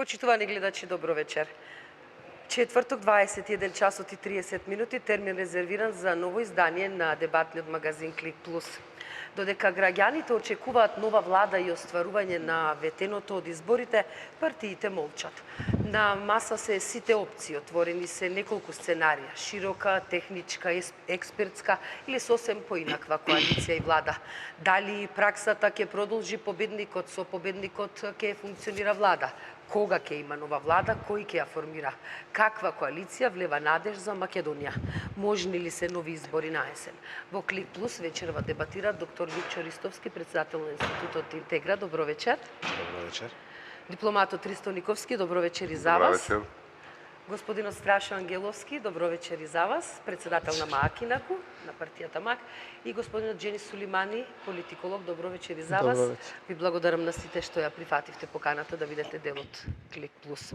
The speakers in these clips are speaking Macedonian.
Почитувани гледачи, добро вечер. Четврток, 21 часот и 30 минути, термин резервиран за ново издание на дебатниот магазин Клик Плюс. Додека граѓаните очекуваат нова влада и остварување на ветеното од изборите, партиите молчат. На маса се сите опции, отворени се неколку сценарија, широка, техничка, експертска или сосем поинаква коалиција и влада. Дали праксата ќе продолжи победникот со победникот ќе функционира влада? Кога ќе има нова влада, кој ќе ја формира? Каква коалиција влева надеж за Македонија? Можни ли се нови избори на есен? Во Клик Плюс вечерва дебатира доктор Викчо Ристовски, председател на Институтот Интегра. Добро вечер. Добро вечер. Дипломатот Ристо Никовски, добро вечер и за Добро вас. вечер. Господинот Страшо Ангеловски, добро вечер и за вас, председател на МААК инаку, на партијата МААК, и господинот Джени Сулимани, политиколог, добро вечер и за вас. Добро вечер. Ви благодарам на сите што ја прифативте поканата да бидете дел од Клик Плюс.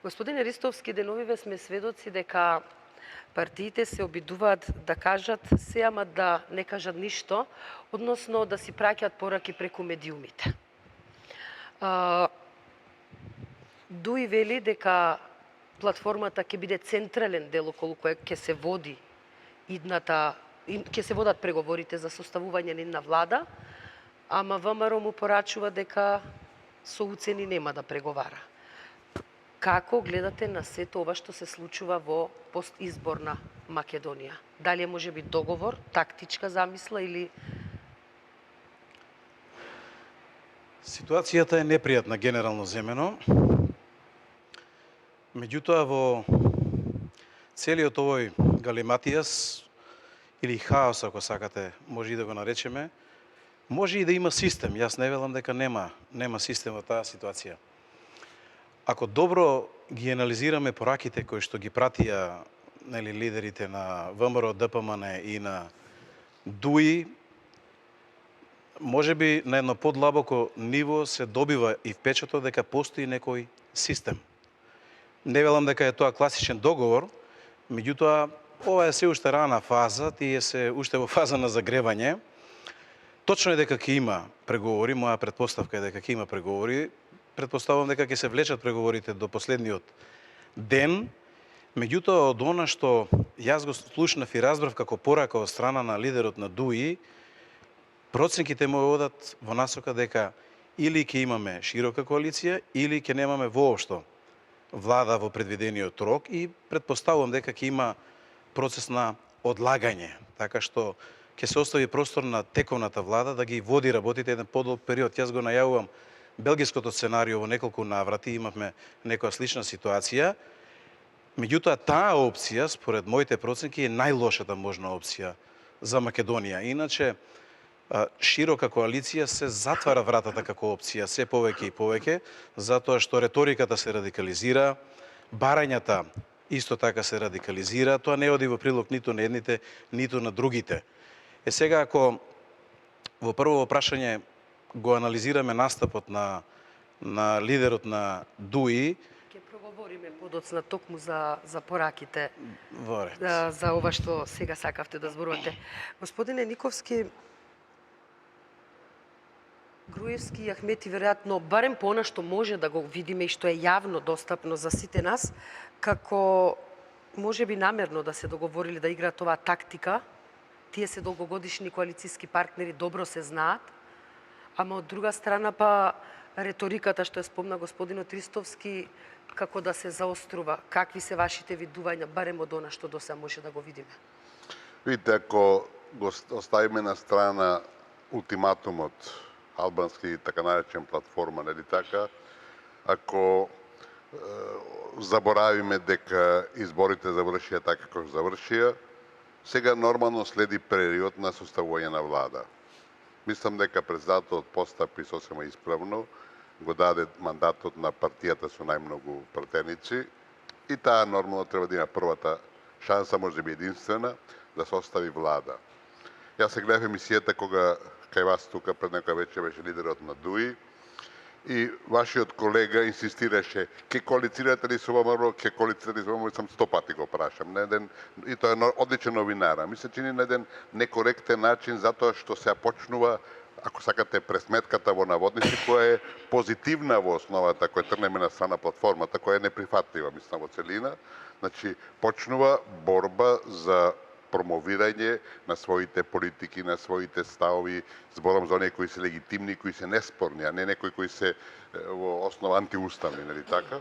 Господине Ристовски, деновиве сме сведоци дека партиите се обидуваат да кажат се, ама да не кажат ништо, односно да си праќаат пораки преку медиумите. Дуи вели дека платформата ќе биде централен дел околу кој ќе се води ќе се водат преговорите за составување на една влада, ама ВМРО му порачува дека со уцени нема да преговара. Како гледате на сето ова што се случува во постизборна Македонија? Дали е можеби договор, тактичка замисла или... Ситуацијата е непријатна генерално земено. Меѓутоа во целиот овој галиматијас или хаос, ако сакате, може и да го наречеме, може и да има систем. Јас не велам дека нема систем во таа ситуација. Ако добро ги анализираме пораките кои што ги пратија лидерите на ВМРО, ДПМН и на ДУИ, може би на едно подлабоко ниво се добива и впечатот дека постои некој систем. Не велам дека е тоа класичен договор, меѓутоа ова е се уште рана фаза, тие се уште во фаза на загревање. Точно е дека ќе има преговори, моја претпоставка е дека ќе има преговори. Претпоставувам дека ќе се влечат преговорите до последниот ден, меѓутоа од она што јас го слушнав и разбрав како порака од страна на лидерот на ДУИ, проценките му одат во насока дека или ќе имаме широка коалиција, или ќе немаме воопшто влада во предвидениот рок и претпоставувам дека ќе има процес на одлагање, така што ќе се остави простор на тековната влада да ги води работите еден подолг период. Јас го најавувам белгиското сценарио во неколку наврати, имавме некоја слична ситуација. Меѓутоа, таа опција, според моите проценки, е најлошата можна опција за Македонија. Иначе, широка коалиција се затвара вратата како опција се повеќе и повеќе, затоа што реториката се радикализира, барањата исто така се радикализира, тоа не оди во прилог ниту на едните, ниту на другите. Сега, ако во прво прашање го анализираме настапот на лидерот на ДУИ, Ќе проговориме подоцна токму за пораките, во ред. за ова што сега сакавте да зборувате. Господине Никовски, Груевски и Ахмети веројатно, барем по она што може да го видиме и што е јавно достапно за сите нас, како може би намерно да се договорили да играат оваа тактика, тие се долгогодишни коалициски партнери, добро се знаат, ама од друга страна па реториката што ја спомна господинот Ристовски, како да се заострува. Какви се вашите видувања, барем од она што до сега може да го видиме? Видите, ако го оставиме на страна ултиматумот албански така наречен платформа, нели така, ако заборавиме дека изборите завршија така како завршија, сега нормално следи период на составување на влада. Мислам дека председателот постапи сосема исправно, го даде мандатот на партијата со најмногу пратеници и таа нормално треба да има првата шанса, може би единствена, да состави влада. Јас се гледав емисијата кога кај вас тука пред некоја вечер беше лидерот на ДУИ и вашиот колега инсистираше ке коалицирате ли со ВМРО, ке коалицирате ли со ВМРО, сам 100 пати го прашам. И тоа е одличен новинар. Ми се чини на еден некоректен начин затоа што се почнува ако сакате, пресметката во наводници, која е позитивна во основата, која трнеме на страна платформата, која е неприфатлива, мислам, во целина. Значи, почнува борба за промовирање на своите политики, на своите ставови, зборам за оние кои се легитимни, кои се неспорни, а не некои кои се во основа антиуставни, нели така?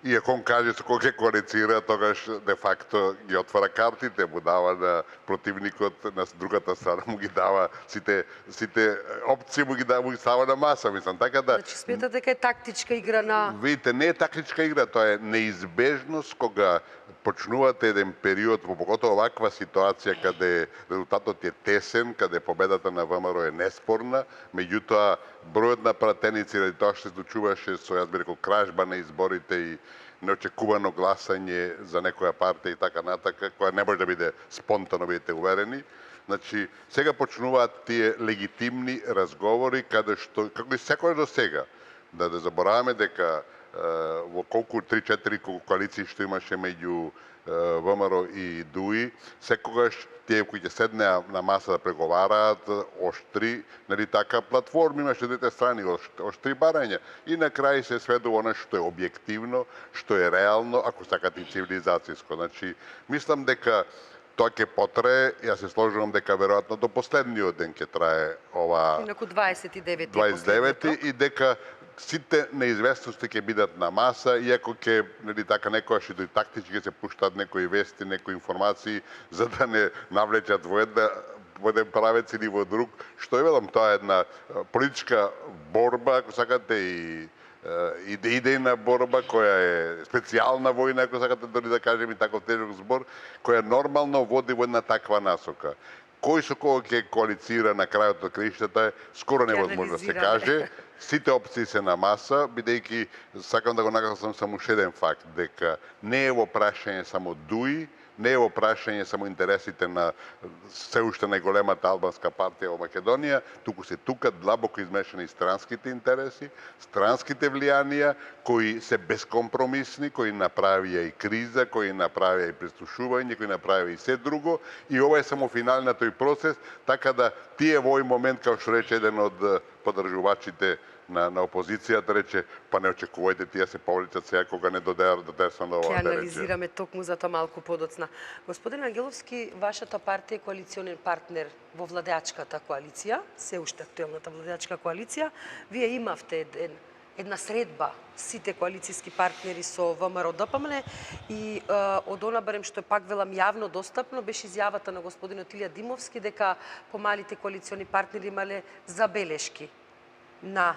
И ако он каже со кој ќе коалицира, тогаш де факто ги отвара картите, му дава на противникот на другата страна, му ги дава сите опции, му ги става на маса, мислам. Така да Значи сметате дека е тактичка игра на... Видите, не е тактичка игра, тоа е неизбежност кога почнувате еден период, во поготово оваква ситуација каде резултатот е тесен, каде победата на ВМРО е неспорна, меѓутоа бројот на пратеници ради тоа што се случуваше со, јас би рекол, кражба на изборите и неочекувано гласање за некоја партија и така натака, која не може да биде спонтано, бидете уверени. Значи, сега почнуваат тие легитимни разговори, каде што, како и секој до сега, да забораваме дека во колку 3-4 коалиции што имаше меѓу ВМРО и ДУИ, секогаш тие кои ќе седнеа на маса да преговараат, оштри, нели така, платформи имаше двете страни, оштри барања. И на крај се сведува она што е објективно, што е реално, ако сакате и цивилизацијско. Значи, мислам дека тоа ќе потрае, јас се сложувам дека веројатно до последниот ден ќе трае ова... Инаку 29 и дека сите неизвестности ќе бидат на маса, иако ќе, нели така, некојаш и до тактички ќе се пуштаат некои вести, некои информации, за да не навлечат во еден правец или во друг, што е, велам, тоа е една политичка борба, ако сакате, и идејна борба, која е специјална војна, ако сакате дори да кажем и таков тежок збор, која нормално води во една таква насока. Кој со кого ќе коалицира на крајот од краиштата е скоро невозможно да се каже. Сите опции се на маса, бидејќи сакам да го нагласам само уште еден факт, дека не е во прашање само ДУИ, не е во прашање само интересите на се уште најголемата албанска партија во Македонија, туку се тука длабоко измешани странските интереси, странските влијанија, кои се бескомпромисни, кои направија и криза, кои направија и престушување, кои направија и се друго, и ова е само финалниот тој процес, така да тие во овој момент, како што рече еден од поддржувачите на опозицијата, рече, па не очекувајте тие се повлечат сега кога не додеа со нова. Ќе анализираме токму за тоа малку подоцна. Господин Ангеловски, вашата партија е коалиционен партнер во владеачката коалиција, се уште актуелната владеачка коалиција. Вие имавте една средба сите коалицијски партнери со ВМРО ДПМН и од она барем што е пак велам јавно достапно беше изјавата на господинот Илија Димовски дека помалите коалициони партнери имале забелешки на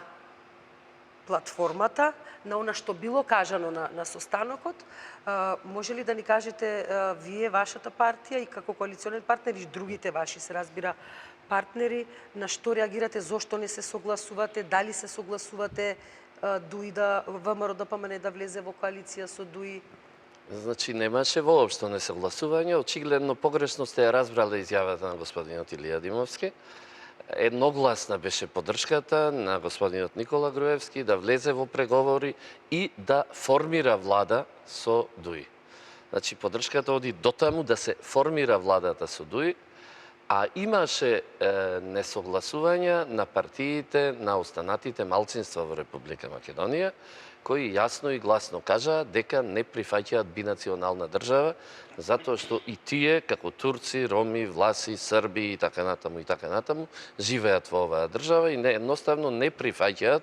платформата, на она што било кажано на состанокот. Може ли да ни кажете вие, вашата партија и како коалиционен партнер и другите ваши, се разбира, партнери, на што реагирате, зошто не се согласувате, дали се согласувате ДУИ да ВМРО ДПМН да влезе во коалиција со ДУИ? Значи, немаше воопшто несогласување. Очигледно погрешно сте ја разбрале изјавата на господинот Илија Димовски. Едногласна беше поддршката на господинот Никола Груевски да влезе во преговори и да формира влада со ДУИ. Значи, поддршката оди дотаму да се формира владата со ДУИ, а имаше несогласувања на партиите на останатите малцинства во Република Македонија, кои јасно и гласно кажаа дека не прифаќаат бинационална држава, затоа што и тие, како турци, роми, власи, срби и така натаму, живеат во оваа држава и едноставно не прифаќаат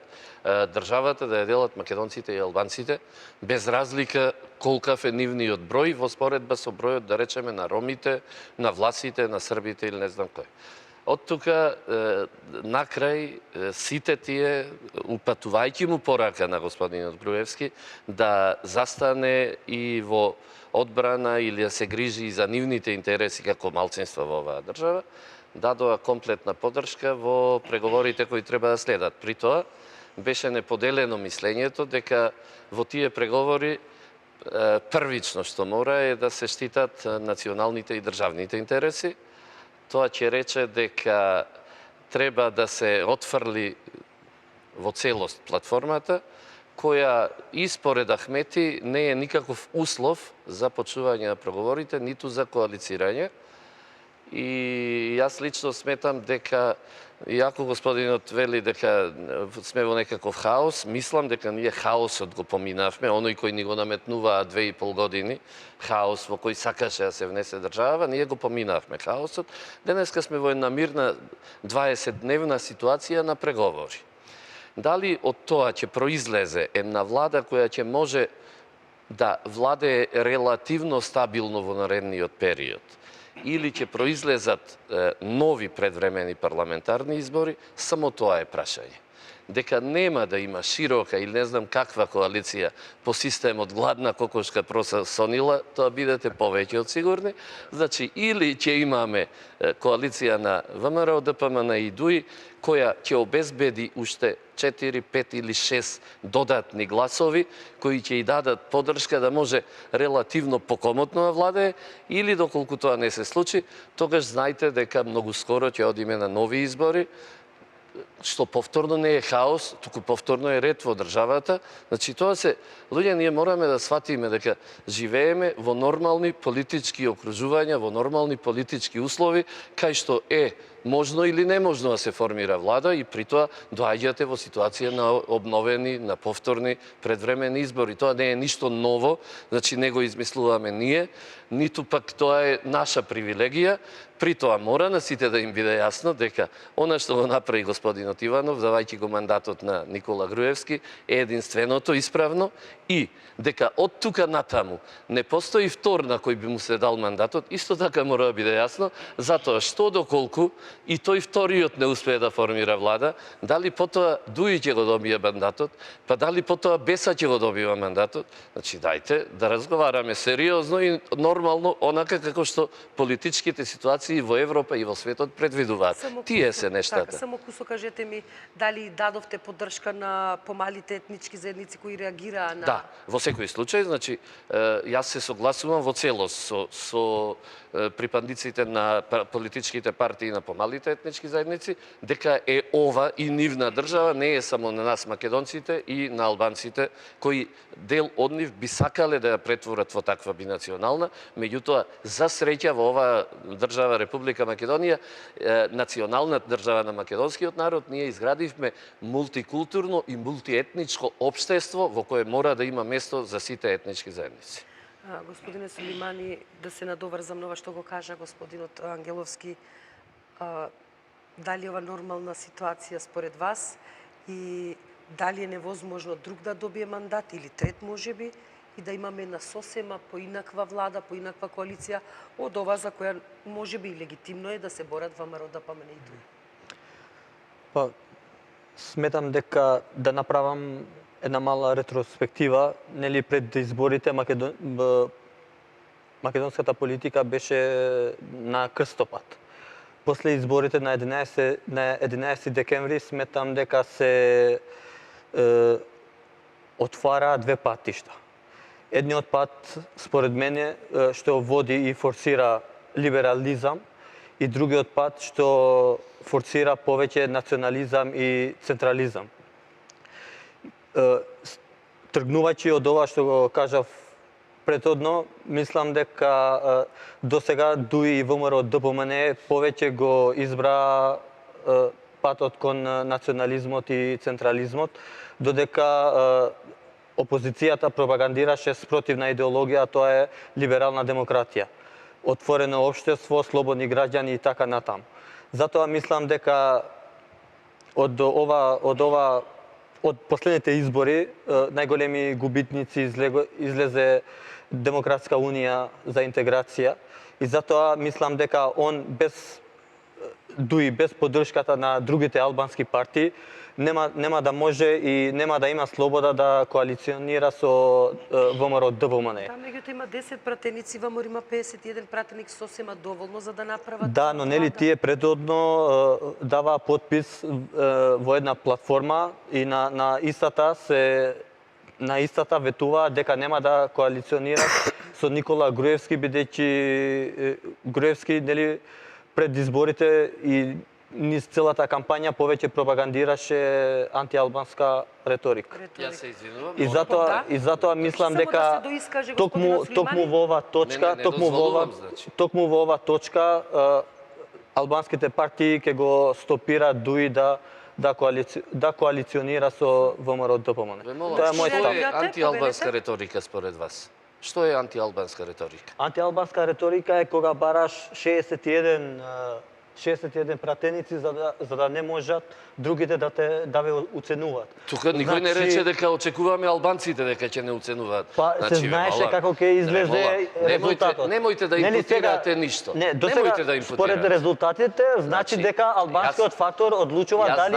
државата да ја делат македонците и албанците, без разлика колкав е нивниот број во споредба со бројот, да речеме, на ромите, на власите, на србите или не знам кој. Од тука, накрај, сите тие, упатувајќи му порака на господинот Груевски, да застане и во одбрана или да се грижи и за нивните интереси како малцинства во оваа држава, дадоа комплетна поддршка во преговорите кои треба да следат. При тоа, беше неподелено мислењето дека во тие преговори првично што мора е да се штитат националните и државните интереси. Тоа ќе рече дека треба да се отфрли во целост платформата, која и според Ахмети не е никаков услов за почнување на преговорите, ниту за коалицирање. И јас лично сметам дека иако господинот вели дека сме во некаков хаос, мислам дека ние хаосот го поминавме, оној кој ни го наметнуваа 2,5 години, хаос во кој сакаше да се внесе држава, ние го поминавме хаосот. Денеска сме во една мирна 20-дневна ситуација на преговори. Дали од тоа ќе произлезе една влада која ќе може да владее релативно стабилно во наредниот период, или ќе произлезат нови предвремени парламентарни избори, само тоа е прашање. Дека нема да има широка или не знам каква коалиција по системот гладна кокошка проса сонила, тоа бидете повеќе од сигурни. Значи, или ќе имаме коалиција на ВМРО, ДПМН и ДУИ, која ќе обезбеди уште 4, 5 или 6 додатни гласови, кои ќе и дадат поддршка да може релативно покомотно да владее, или доколку тоа не се случи, тогаш знајте дека многу скоро ќе одиме на нови избори, што повторно не е хаос, туку повторно е ред во државата. Значи, тоа се, луѓе, ние мораме да сватиме дека живееме во нормални политички окружувања, во нормални политички услови, кај што е можно или неможно да се формира влада и при тоа доаѓате во ситуација на обновени, на повторни предвремени избори. Тоа не е ништо ново, значи не го измислуваме ние, ниту пак тоа е наша привилегија. При тоа мора на сите да им биде јасно дека она што го направи господинот Иванов, давајќи го мандатот на Никола Груевски, е единственото исправно и дека од тука натаму не постои втор на кој би му се дал мандатот, исто така мора да биде јасно, затоа што доколку и тој вториот не успее да формира влада, дали потоа ДУИ ќе го добие мандатот, па дали потоа Беса ќе го добива мандатот. Значи, дајте да разговараме сериозно и нормално, онака како што политичките ситуации во Европа и во светот предвидуваат. Тие се нештата. Така, само кусо кажете ми, дали дадовте поддршка на помалите етнички заедници кои реагираа на... Да, во секој случај, значи, јас се согласувам во целост со припадниците на политичките партии на помалите етнички заедници, дека е ова и нивна држава, не е само на нас македонците и на албанците, кои дел од нив би сакале да ја претворат во таква бинационална, меѓутоа, за среќа во оваа држава Република Македонија, националната држава на македонскиот народ, ние изградивме мултикултурно и мултиетничко општество во кое мора да има место за сите етнички заедници. Господине Сулеймани, да се надоврзам на ова што го кажа господинот Ангеловски, дали ова нормална ситуација според вас и дали е невозможно друг да добие мандат или трет можеби и да имаме една сосема поинаква влада, поинаква коалиција од ова за која можеби и легитимно е да се борат ВМРО, ДПМН и ДУИ? Па, сметам дека да направам една мала ретроспектива, нели пред изборите македонската политика беше на крстопат. После изборите на 11 декември сметам дека се отвара две патишта. Едниот пат, според мене, што води и форсира либерализам, и другиот пат што форсира повеќе национализам и централизам. Тргнувајќи од ова што го кажав претhodно, мислам дека досега ДУИ и ВМРО ДПМН повеќе го избра патот кон национализмот и централизмот, додека опозицијата пропагандираше спротивна идеологија, тоа е либерална демократија, отворено општество, слободни граѓани и така натаму. Затоа мислам дека од последните избори најголеми губитници излезе Демократска унија за интеграција и затоа мислам дека он без ДУИ, без поддршката на другите албански партии, нема да може и нема да има слобода да коалиционира со ВМРО ДПМН. Там меѓутоа има 10 пратеници, ВМРО има 51 пратеник, сосема доволно за да направат... Да, но нели тие предодно даваа подпис во една платформа и на истата ветуваа дека нема да коалиционираат со Никола Груевски, бидејќи Груевски нели пред изборите и низ целата кампања повеќе пропагандираше антиалбанска риторика. Јас се извинувам. И затоа мислам дека токму во ова точка, албанските партии ќе го стопираат дуи да коалиционира со ВМРО ДПМН. Ве молам, Тоа е мој што став. е антиалбанска риторика според вас? Што е антиалбанска риторика? Антиалбанска риторика е кога бараш 61 пратеници за да не можат другите да ве оценуваат. Тука никој не рече дека очекуваме албанците дека ќе не оценуваат. Па се знаеше како ќе излезе резултатот. Немојте да импутирате ништо. Не, до Немојте сега, да импутирате. според резултатите, значи дека албанскиот фактор одлучува дали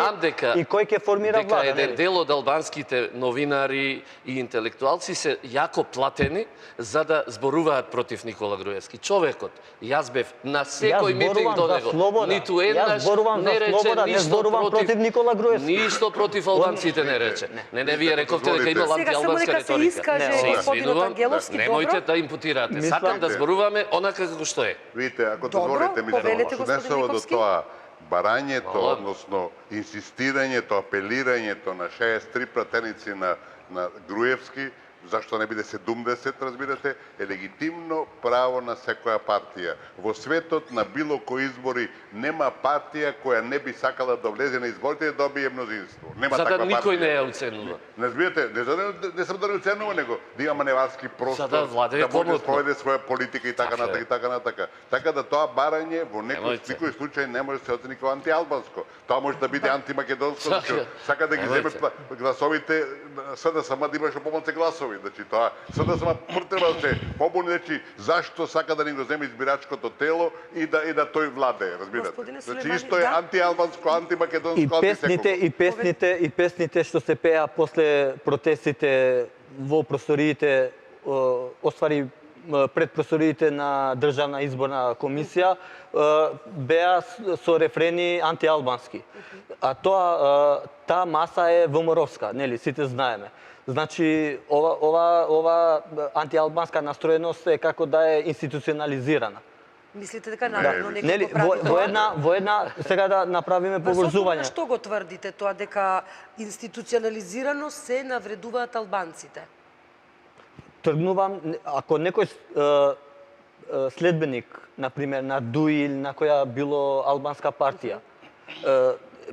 и кој ќе формира влада. Дека еден дел од албанските новинари и интелектуалци се јако платени за да зборуваат против Никола Груевски. Човекот, јас бев на секој митинг до него. Ниту еднаш не рече ништо против Никола Груевски. Ништо против албанците не рече. Не, вие рековте дека имал Сега само антиалбанска нека се риторика. искаже Се господинот извинувам, Ангеловски, немојте добро. да импутирате. Мислам- Сакам да зборуваме онака како што е. Видите, ако Добро, дозволите, повелете, мислам, господин однесува до Никовски. тоа барањето, Мала. односно инсистирањето, апелирањето на 63 пратеници на Груевски, зашто не биде 70, разбирате, е легитимно право на секоја партија. Во светот на било кои избори нема партија која не би сакала да влезе на изборите и да добие мнозинство. Нема За да таква никој партија. не ја оценува. Не разбирате, не сам да не оценува, него да има маневарски простор, За да владее да може да комотно. спроведе своја политика и така Така е. натака и така натака. Така да тоа барање во Немојте. некој случај не може да се оцени како антиалбанско. Тоа може да биде антимакедонско, значи сака да ги земе Немојте. гласовите СДСМ да имаше помалку гласови, значи тоа СДСМ треба да се побуни, значи зашто сака да ни го земе избирачкото тело и да тој владее, разбирате. Господине Значи Сулеймани, исто е да. антиалбанско, антимакедонско, И антисеково. песните што се пеа после протестите во просториите, оствари пред просториите на Државна изборна комисија, беа со рефрени антиалбански. А таа маса е ВМРО-вска, нели, сите знаеме. Значи, ова антиалбанска настроеност е како да е институционализирана. Мислите дека наравно некој Нели, го прави во една, сега да направиме поврзување. Што го тврдите тоа дека институционализирано се навредуваат албанците? Тргнувам, ако некој следбеник, например, на ДУИ или на која било албанска партија,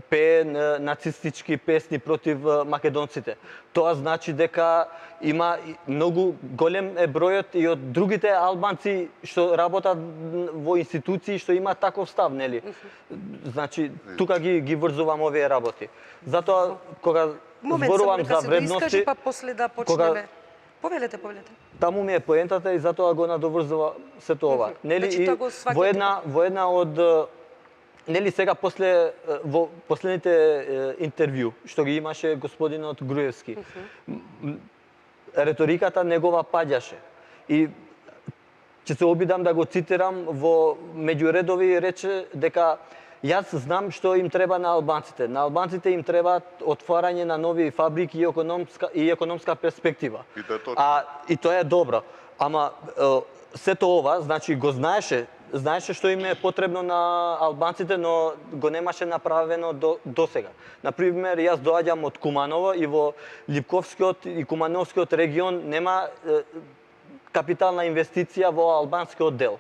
пее нацистички песни против македонците, тоа значи дека има многу голем е бројот и од другите албанци што работат во институции што имаат таков став, нели? Значи, тука ги врзувам овие работи. Затоа, кога зборувам за вредности, па после да почнеме. Повелете. таму ми е поентата и затоа го надоврзува сето ова. Нели, Значи, и тоа го сваќате. во една од нели сега во последните интервју што ги имаше господинот Груевски, реториката негова паѓаше. И ќе се обидам да го цитирам, во меѓуредови рече дека јас знам што им треба на албанците. На албанците им треба отварање на нови фабрики и економска перспектива. И тоа е точно. И тоа е добро. Ама сето ова, значи го знаеше што им е потребно на албанците, но го немаше направено до сега. Например, јас доаѓам од Куманово и во Липковскиот и Кумановскиот регион нема капитална инвестиција во албанскиот дел.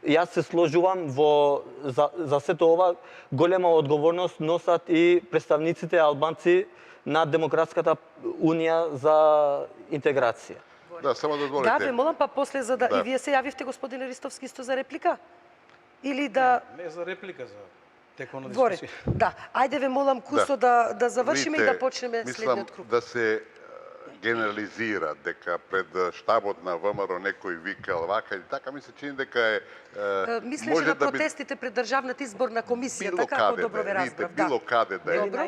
Јас се сложувам за сето ова голема одговорност носат и представниците албанци на Демократската унија за интеграција. Да, само дозволите. Да, ве молам, па после за да Да. и вие се јавивте господине Ристовски исто за реплика? Или да Не за реплика, за текот на Воре. дискусија. Да, ајде ве молам Кусо да завршиме и да Видите, почнеме мислам следниот круг. да се генерализира дека пред штабот на ВМРО некој викал вака или така, ми се чини дека е Мислеше може на да би протестите пред Државната изборна комисија, било така ако каде добро да ве е, видите, разбрав. било каде да е. Добро.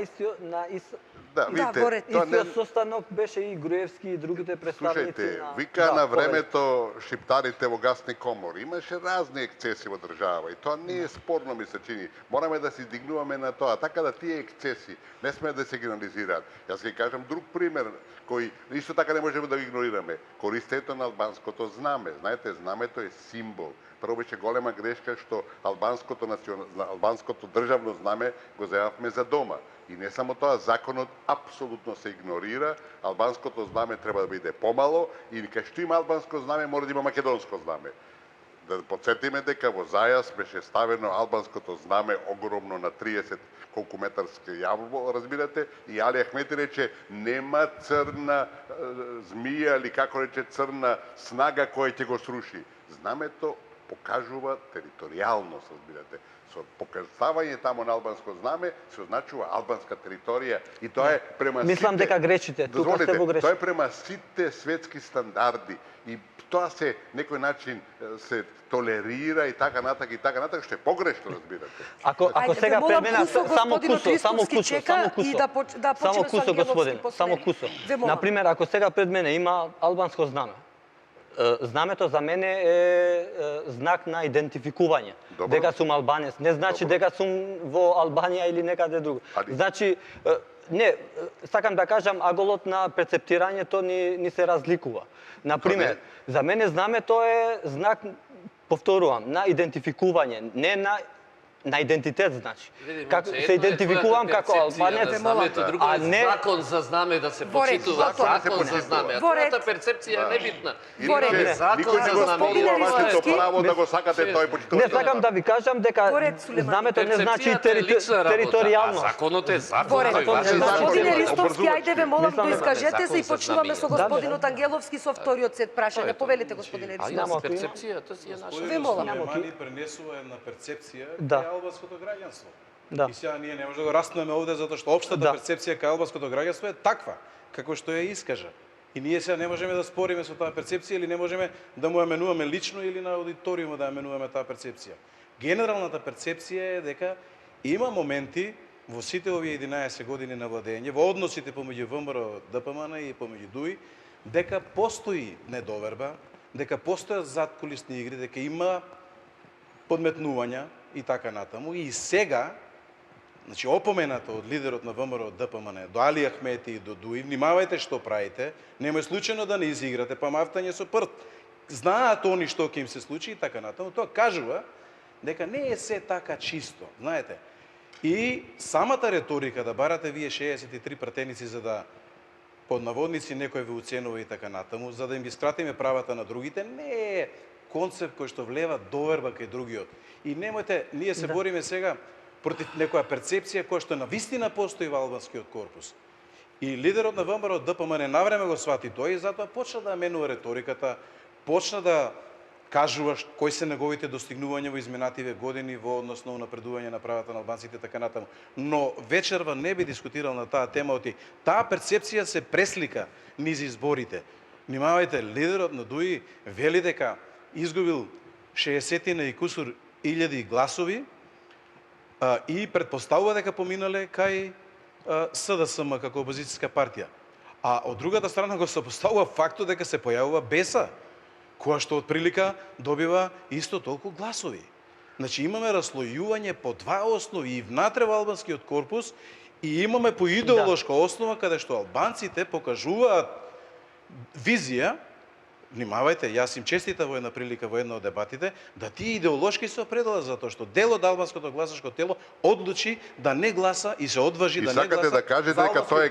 Да, видите, горе, тоа не Истиот состанок беше и Груевски и другите представници Слушајте, на... вика на повеќе. времето шиптарите во гасни комори. Имаше разни ексцеси во држава и тоа не е спорно, ми се чини. Мораме да се издигнуваме на тоа, така да тие ексцеси не сме да се генерализираат. Јас ќе кажам друг пример кој исто така не можеме да го игнорираме. Користењето на албанското знаме. Знаете, знамето е символ. Прво беше голема грешка што албанското државно знаме го зајавме за дома. И не само тоа, законот апсолутно се игнорира, албанското знаме треба да биде помало и кај што има албанско знаме мора да има македонско знаме. Да подсетиме дека во Зајас беше ставено албанското знаме огромно на 30 колку метарски јавол, разбирате, и Али Ахмети рече нема црна змија или како рече црна снага која ќе го сруши. Знамето покажува територијалност, разбирате. Со покажавање таму на албанско знаме се означува албанска територија и тоа е према Мислам дека грешите, тука сте во греш. Тоа е према сите светски стандарди и тоа се некој начин се толерира и така натака, што е погрешно, разбирате. Ако Ајде, сега ве пред молам, мене Кусо, само господинот кусо, само Ристовски кусо, чека само кусо. и да почнеме Само со кусо, ангеловски господин, после само него. кусо. Ве молам. Например, ако сега пред мене има албанско знаме, знамето за мене е знак на идентификување. Добро. Дека сум албанец. Не значи Добро. дека сум во Албанија или некаде друго. Значи, не, сакам да кажам, аголот на перцептирањето ни се разликува. Например, за мене знамето е знак, повторувам, на идентификување, не на идентитет, значи. Како се идентификувам како албанец, а не закон за знаме да се Во ред, почитува, готово. закон за знаме. А Во ред. твојата перцепција е небитна. Во ред. Иначе, Закон никој не за го знаме. спомнува Господине вашето Ристовски, право да го сакате тој почитување. не сакам да ви кажам дека Во ред, Сулеман. знамето не значи Перцепцијата е лична работа, а територијалност. законот е закон. Во ред. тој ваше Значи, закон. Господине значи, Ристовски, ајде ве молам Мислам да дека искажете се и закон за почнуваме со знамија. господинот Ангеловски со вториот сет прашања. Повелите, господине А Ристовски. има ако има. перцепцијата си е наша. Ве молам. Сулеймани пренесува една перцепција Да. кај албанското граѓанство. Да. И сега ние не може да го раснеме овде затоа што општата Да. перцепција кај албанското граѓанство е таква како што ја искажа. И ние сега не можеме да спориме со таа перцепција или не можеме да му ја менуваме лично или на аудиториумот да ја менуваме таа перцепција. Генералната перцепција е дека има моменти во сите овие 11 години на владење, во односите помеѓу ВМРО, ДПМН и помеѓу ДУИ, дека постои недоверба, дека постојат заткулисни игри, дека има подметнувања и така натаму. И сега, значи опомената од лидерот на ВМРО ДПМН до Али Ахмети и до ДУИ, внимавајте што правите, немој случајно да не изиграте, па мафтање со прст. Знаат они што ќе им се случи и така натаму. Тоа кажува дека не е се така чисто, знаете. И самата реторика да барате вие 63 пратеници за да под наводници некој ве уценува и така натаму, за да им ги скратиме правата на другите, не е концепт кој што влева доверба кај другиот. И немојте, ние се бориме сега против некоја перцепција која што навистина постои во албанскиот корпус. И лидерот на ВМРО ДПМН навреме го свати тој и затоа почна да менува реториката, почна да кажува кои се неговите достигнувања во изминативе години во однос на унапредување на правата на албанците така натаму. Но вечерва не би дискутирал на таа тема, оти таа перцепција се преслика низ изборите. Внимавајте, лидерот на ДУИ вели дека изгубил 60 и кусур илјади гласови и предпоставува дека поминале кај СДСМ како опозицијска партија. А од другата страна го сопоставува фактот дека се појавува БЕСА, која што од прилика добива исто толку гласови. Значи имаме раслојување по два основи и внатре во албанскиот корпус и имаме по идеолошка основа каде што албанците покажуваат визија. Внимавајте, јас им честита во една прилика во една од дебатите, да тие идеолошки се определат затоа што дел од албанското гласачко тело одлучи да не гласа и се одважи да не гласа. И сакате да кажете дека тоа е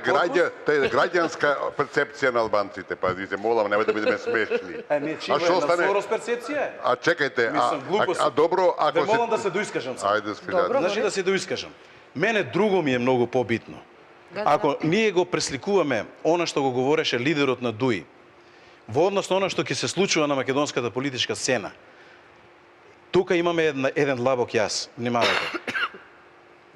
граѓанска перцепција на албанците, па ви се молам, немојте да бидеме смешни. Не, чима е Сорос перцепција? А чекајте, Мислам, а добро, ако Ве молам да се доискажам сега. Ајде, скажете. Значи да се доискажам. Мене друго ми е многу побитно. Ако ние го пресликуваме она што го говореше лидерот на ДУИ, во однос на она што ќе се случува на македонската политичка сцена, тука имаме еден длабок јас, внимавајте.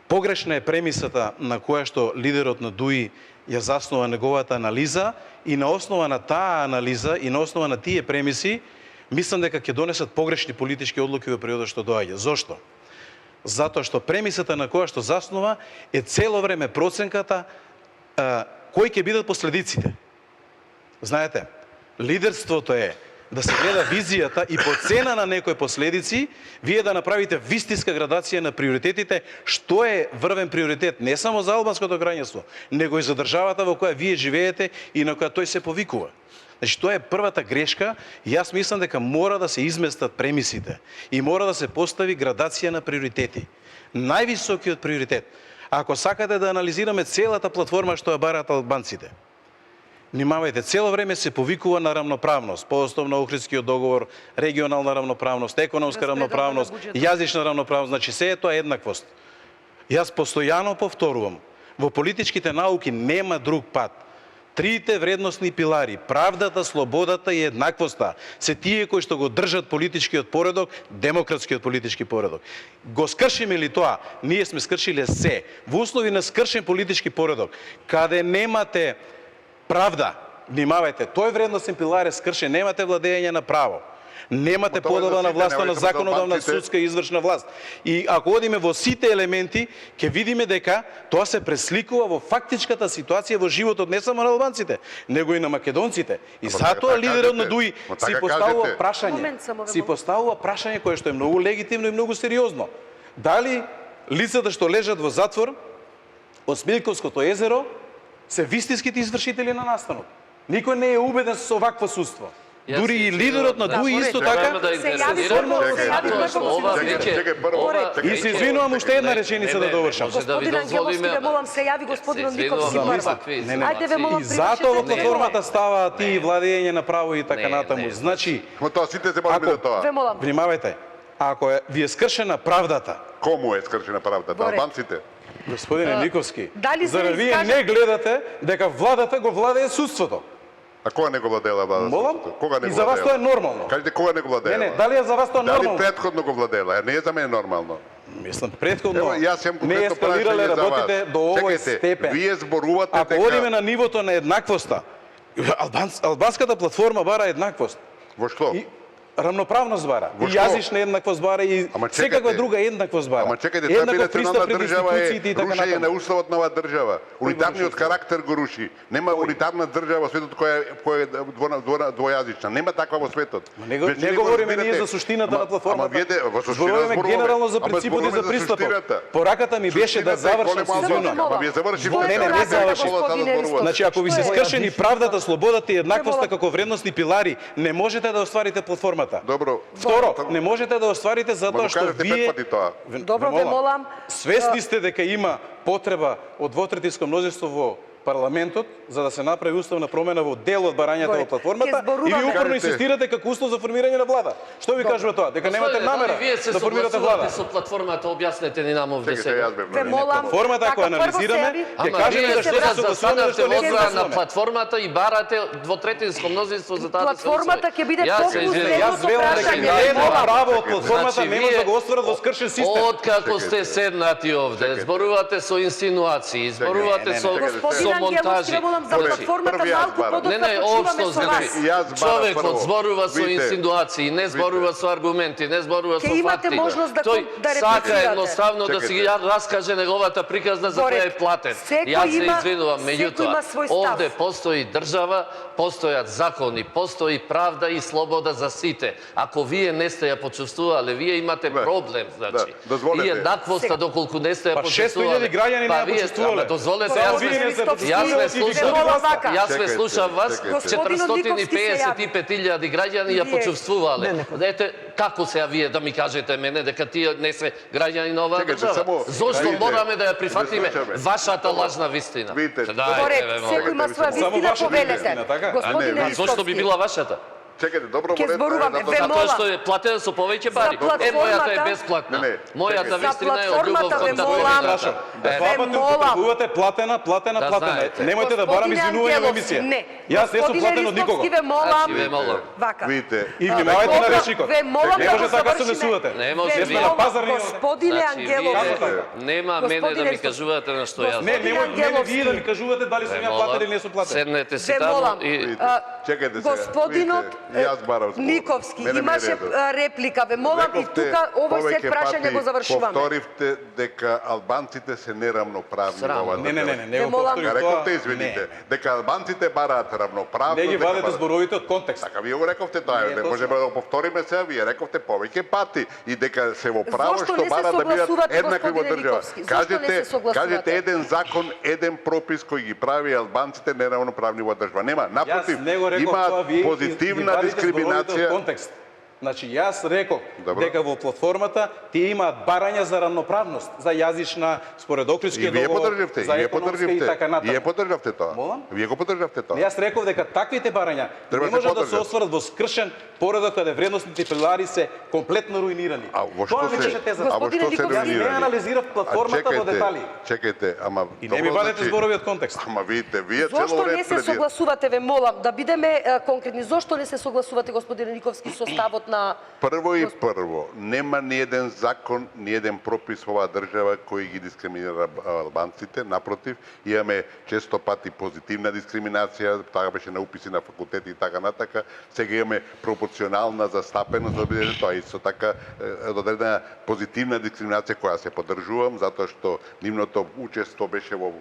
Погрешна е премисата на која што лидерот на ДУИ ја заснова неговата анализа и на основа на таа анализа и на основа на тие премиси, мислам дека ќе донесат погрешни политички одлуки во периодот што доаѓа. Зошто? Затоа што премисата на која што заснова е цело време проценката кои ќе бидат последиците. Знаете, лидерството е да се гледа визијата и по цена на некои последици, вие да направите вистинска градација на приоритетите, што е врвен приоритет не само за албанското граѓанство, него и за државата во која вие живеете и на која тој се повикува. Значи, тоа е првата грешка и јас мислам дека мора да се изместат премисите и мора да се постави градација на приоритети. Највисокиот приоритет, ако сакате да анализираме целата платформа што ја бараат албанците, Внимавајте, цело време се повикува на рамноправност, по основ на Охридскиот договор, регионална рамноправност, економска Распределба на рамноправност, буџетот. јазична рамноправност, значи се е тоа еднаквост. Јас постојано повторувам, во политичките науки нема друг пат. Трите вредносни пилари, правдата, слободата и еднаквоста, се тие кои што го држат политичкиот поредок, демократскиот политички поредок. Го скршиме ли тоа? Ние сме скршиле се. Во услови на скршен политички поредок, каде немате правда, внимавајте, тој вредносен пилар е скршен, немате владење на право. Немате Ма тоа подела за на сите, власта, на немајте само законодавна, албанците. судска и извршна власт. И ако одиме во сите елементи, ќе видиме дека тоа се пресликува во фактичката ситуација во животот не само на албанците, него и на македонците. И Ама затоа така лидерот на кажете. ДУИ Ма си така поставува кажете. прашање. Момент само, ве Си молам. поставува прашање кое што е многу легитимно и многу сериозно. Дали лицата што лежат во затвор од Смилковското езеро се вистинските извршители на настанот? Никој не е убеден со вакво судство. Јас Дури се и лидерот на извинувам, ДУИ да, исто треба така. да Се јави интервенирам, прво, се јави затоа што прво. ова Чекај, веќе чекај, прво, ова- чекај. И се извинувам уште една реченица да довршам. може да ви Господин Ангеловски, дозволиме, ве молам, се јави господин се Никовски извинувам, прво. такви Не, не. Ајде, ве молам, И затоа во привршете платформата него. става ти владење на право и така Не, натаму. не. Значи, Ма тоа сите се бориме Ако- за тоа. Ве молам. внимавајте, ако ви е скршена правдата, Кому е скршена правдата? Во ред. Албанците? господине Никовски, дали се зарад вие изкажа- не гледате дека владата го владее судството. А кога не го владеела владата? Молам? Кога не И го за вас владеела? тоа е нормално. Кажете кога не го Не, владеела? не, дали е за вас тоа Дали нормално? претходно го владеела? Не е за мене нормално. Мислам, претходно Ево, јас имам не конкретно ескалирале прашање за вас. работите до овој Чекайте, степен. вие зборувате Ако дека... одиме на нивото на еднаквоста, албанската платформа бара еднаквост. Во што? И рамноправност бара, Во и што? јазична еднаквост бара, и Ама секаква чекайте. друга еднаквост бара. Ама чекајте, тоа Еднаков биде пристап национална пред држава е институциите и така рушење на натаму. уставот на оваа држава. Унитарниот карактер го руши. Нема унитарна држава во светот која е двојазична. Нема таква во светот. Не го- Веќе не ви го говориме разбирате. ние за суштината Ама- на платформата. Ама вие во суштина Зборуваме зборуваме. генерално за Ама принципот и зборуваме за пристапот. суштината. Пораката ми беше да Суштината е завршам, голема се извинувам. албанска. Ама вие заврши Во- Не, не заврши. Значи, ако ви се Што е? скршени правдата, слободата и еднаквоста Ве молам. како вредносни пилари, не можете да остварите платформата. Добро. Второ, не можете да остварите Ма затоа го што кажете пет вие пати тоа. Добро, ве молам. Свесни сте дека има потреба од двотретинско мнозинство во парламентот за да се направи уставна промена во дел од барањата Добре. во платформата Ќе зборуваме. и ви упорно Кажете. инсистирате како услов за формирање на влада. Што ви кажува тоа? Дека немате намера Вие се да формирате влада. согласувате со платформата, објаснете ни нам овде Чекајте, сега. јас бев Ве молам. Платформата ако Така, прво се анализираме, јави- ќе Ама кажеме вие зашто сега се согласуваме, застанавте зашто не во се одбрана на согласуваме. платформата и барате двотретинско мнозинство за таа да се Платформата усвои. ќе биде Јас се фокус извинувам. Јас велам дека прашање, ни едно молам. право од платформата Значи, не може вие- да го остварат во скршен систем. Откако сте седнати овде, зборувате со инсинуации, зборувате со Господин Ангеловски, монтажи. ве молам за Оле, платформата први јас малку барам. подоцна Не, почнуваме општо, со значи, вас. Јас барам човекот прво. зборува со Видите, инсинуации, не зборува со аргументи, не зборува со Ќе имате факти. можност да Тој да сака реплицирате. едноставно да си Чекайте. ја раскаже неговата приказна за Во ред. која е платен. Секој Јас се има- извинувам, секој меѓутоа, има свој став. овде постои држава, постојат закони, постои правда и слобода за сите. Ако вие не сте ја почувствувале, вие имате Да, проблем, значи. да, дозволете. И еднаквоста Сега. доколку не сте ја Па 600.000 почувствувале. граѓани не ја вие- почувствувале. ама дозволете, Само јас вие ве не сте јас ве почувствувале. слушам. Ве молам вака. Јас ве Чекајте, слушам вас, чекајте. Господинот Никовски се јави. 455.000 граѓани ја Вие. почувствувале. Дете, како се вие да ми кажете мене дека тие не се граѓани на оваа Чекајте, држава? само- Зошто видите, мораме да ја прифатиме да слушаме. вашата лажна вистина? Видите, Дајте, Во ред, бе, секој молам. има своја Само вистина, вашата повелете. вистина, така? Господине А не, Зошто би Никовски. била вашата? Чекајте, добро Ќе во ред, зборуваме. затоа- Ве Затоа молам. што е платена со повеќе пари. платформата- мојата е бесплатна. Не, не, Мојата чекајте. вистина е од платформата, љубов ве кон молам. Прашам, Е, два Ве пати молам. употребувате платена, платена, Да платена. знаете. Немојте да барам Господине извинување во Ангеловски, емисија. не. Јас не сум Господине платен од никого. Ристовски, ве молам. Значи, ве молам. Вака. Видите, И внимавајте на Добро, речникот. ве молам Не да може го така се завршиме. несувате. Не може Ве Ние сме на молам, пазарни. Господине Значи, Ангеловски. Така, нема мене да Господине ми кажувате на што јас. Не, Господин немој мене Ангеловски. вие да ми кажувате дали сум ја платен или не сум платен. Седнете си Ве таму молам. и видите. А, Чекајте сега. Господинот Видите, јас барам збор. Никовски Мене ми е имаше редот. реплика. Ве молам и Рековте тука овој сет повеќе прашање пати, го завршуваме. Повторивте дека албанците се нерамноправни Срам. во оваа Не, држава. не Ве го молам. повторив Га тоа. рековте, извините, дека албанците бараат равноправност. Не ги дека вадете бараат- зборовите од контекст. Така вие го рековте тоа, Не е не точно. можеме да го повториме сега, вие рековте повеќе пати и дека се во право Зошто што не се бараат да бидат согласувате, еднакви во господине држава. Никовски? Зошто не се согласувате? Кажете еден закон, еден пропис кој ги прави албанците неравноправни во држава. Нема, напротив, Јас не го реков тоа, имаат вие ги позитивна вадите зборовите од дискриминација. контекст. Значи, јас реков Добро. дека во платформата тие имаат барања за равноправност, за јазична, според И Охридскиот вие договор, поддржавте, за и вие економска и поддржавте, така и натаму. вие поддржавте тоа. Молам? Вие го поддржавте тоа. Јас реков дека таквите барања Треба не се може да се поддржат. осврат во скршен поредок каде вредносните пилари се комплетно руинирани. А во што Тоа ми беше се, тезата. а во што се Господине Николски, Јас не руинирани? анализирав платформата во детали. Чекајте, ама И не ми добро, вадете зборови од контекст. Ама видите, вие цело Зошто не ред се пледирате. согласувате, ве молам, да бидеме конкретни, зошто не се согласувате, господине Никовски, со ставот на... Прво, нема ни еден закон, ни еден пропис во оваа држава кој ги дискриминира албанците, напротив, имаме често пати позитивна дискриминација, таа беше на уписи на факултети и така натака, сега имаме пропорционална застапеност, да бидете тоа исто така одредена позитивна дискриминација која се поддржувам, затоа што нивното учество беше во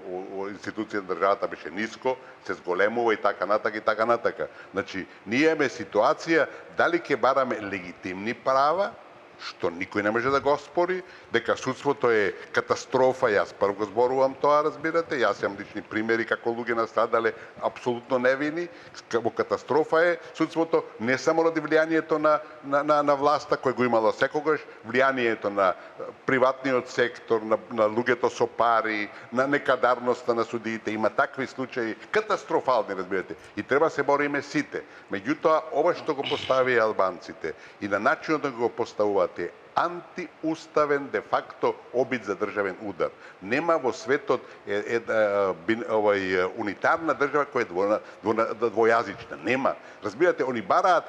институција на државата беше ниско, се зголемува и така натака и така натака. Значи, ние имаме ситуација дали ќе бараме легитимни права, што никој не може да го оспори, дека судството е катастрофа, јас прв го зборувам тоа, разбирате, јас имам лични примери како луѓе настрадале апсолутно невини, во катастрофа е судството не само ради влијанието на власта кој го имало секогаш, влијанието на приватниот сектор, на луѓето со пари, на некадарноста на судиите, има такви случаи катастрофални, разбирате, и треба се бориме сите. Меѓутоа, ова што го поставија албанците и на начинот да го поставуваат е антиуставен де факто обид за државен удар. Нема во светот унитарна држава која е двојазична. Нема. Разбирате, они бараат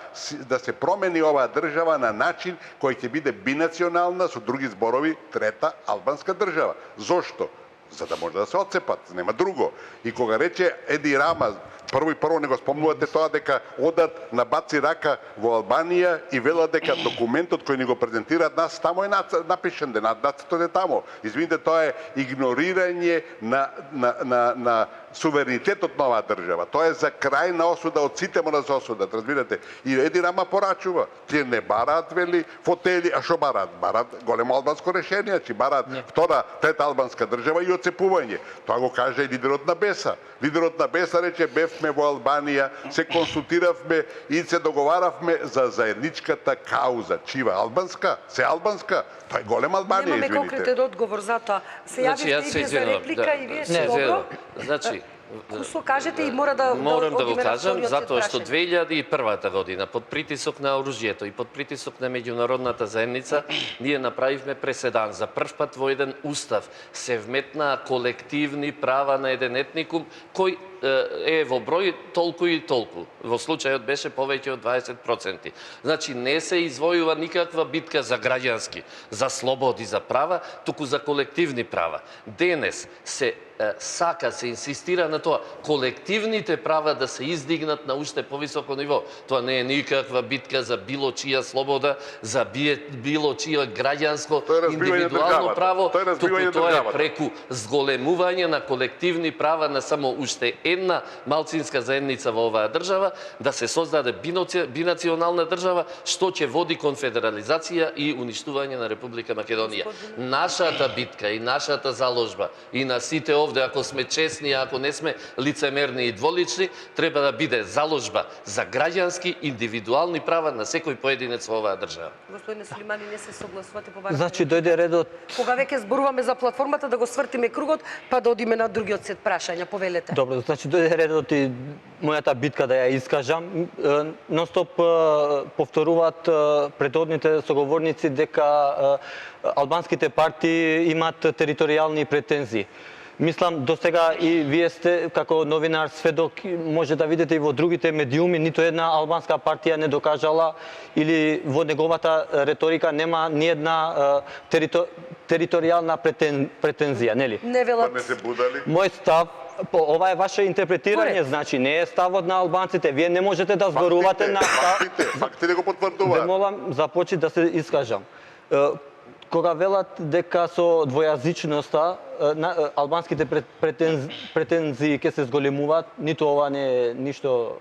да се промени оваа држава на начин кој ќе биде бинационална, со други зборови, трета албанска држава. Зошто? За да може да се отцепат, нема друго. И кога рече Еди Рама, прво не го спомнувате тоа дека одат на баци рака во Албанија и велат дека документот кој ни го презентираат нас тамо е напишен, нацртот е тамо. Извините, тоа е игнорирање на суверенитетот на оваа држава. Тоа е за крајна осуда, од сите мора да се осудат, разбирате. И Еди Рама порачува. Тие не бараат, вели, фотели, а што бараат? Бараат големо албанско решение, че бараат втора, трета албанска држава и оцепување. Тоа го каже и лидерот на БЕСА. Лидерот на БЕСА рече, бевме во Албанија, се консултиравме и се договаравме за заедничката кауза. Чива? Албанска? Се албанска? Тоа е голема Албанија, Немаме извините. конкретен одговор за тоа. Се јавивте и вие за реплика и вие се добро. Значи, Кусо кажете и мора да морам да го одиме на кажам, вториот затоа сет што прашања. 2001 година, под притисок на оружјето и под притисок на меѓународната заедница, ние направивме преседан. За прв пат во еден устав се вметнаа колективни права на еден етникум, кој е во број толку и толку. Во случајот беше повеќе од 20%. Значи, не се извојува никаква битка за граѓански, за слободи, за права, туку за колективни права. Денес се се инсистира на тоа колективните права да се издигнат на уште повисоко ниво. Тоа не е никаква битка за било чија слобода, за било чија граѓанско индивидуално право, туку тоа е преку зголемување на колективни права на само уште една малцинска заедница во оваа држава, да се создаде бинационална држава, што ќе води конфедерализација и уништување на Република Македонија. Нашата битка и нашата заложба и на сите овде, ако сме честни, ако не сме лицемерни и дволични, треба да биде заложба за граѓански индивидуални права на секој поединец во оваа држава. Господине Сулимани, не се согласувате по вашето. Значи, дојде редот. Кога веќе зборуваме за платформата, да го свртиме кругот, па да одиме на другиот сет прашања, повелете. Добро, значи дојде редот и мојата битка да ја искажам. Нонстоп повторуваат предходните соговорници дека албанските партии имаат територијални претензии. Мислам, до сега и вие сте, како новинар, сведок, може да видите и во другите медиуми, ниту една албанска партија не докажала или во неговата реторика нема ни една територијална претензија, нели? Не велат. Па не се будали? Мој став, ова е ваше интерпретирање, значи не е ставот на албанците. Вие не можете да зборувате на Фактите го Ве потврдуваат. молам, започни да се искажам. Кога велат дека со двојазичноста албанските претензии ќе се зголемуваат, ниту ова не е ништо,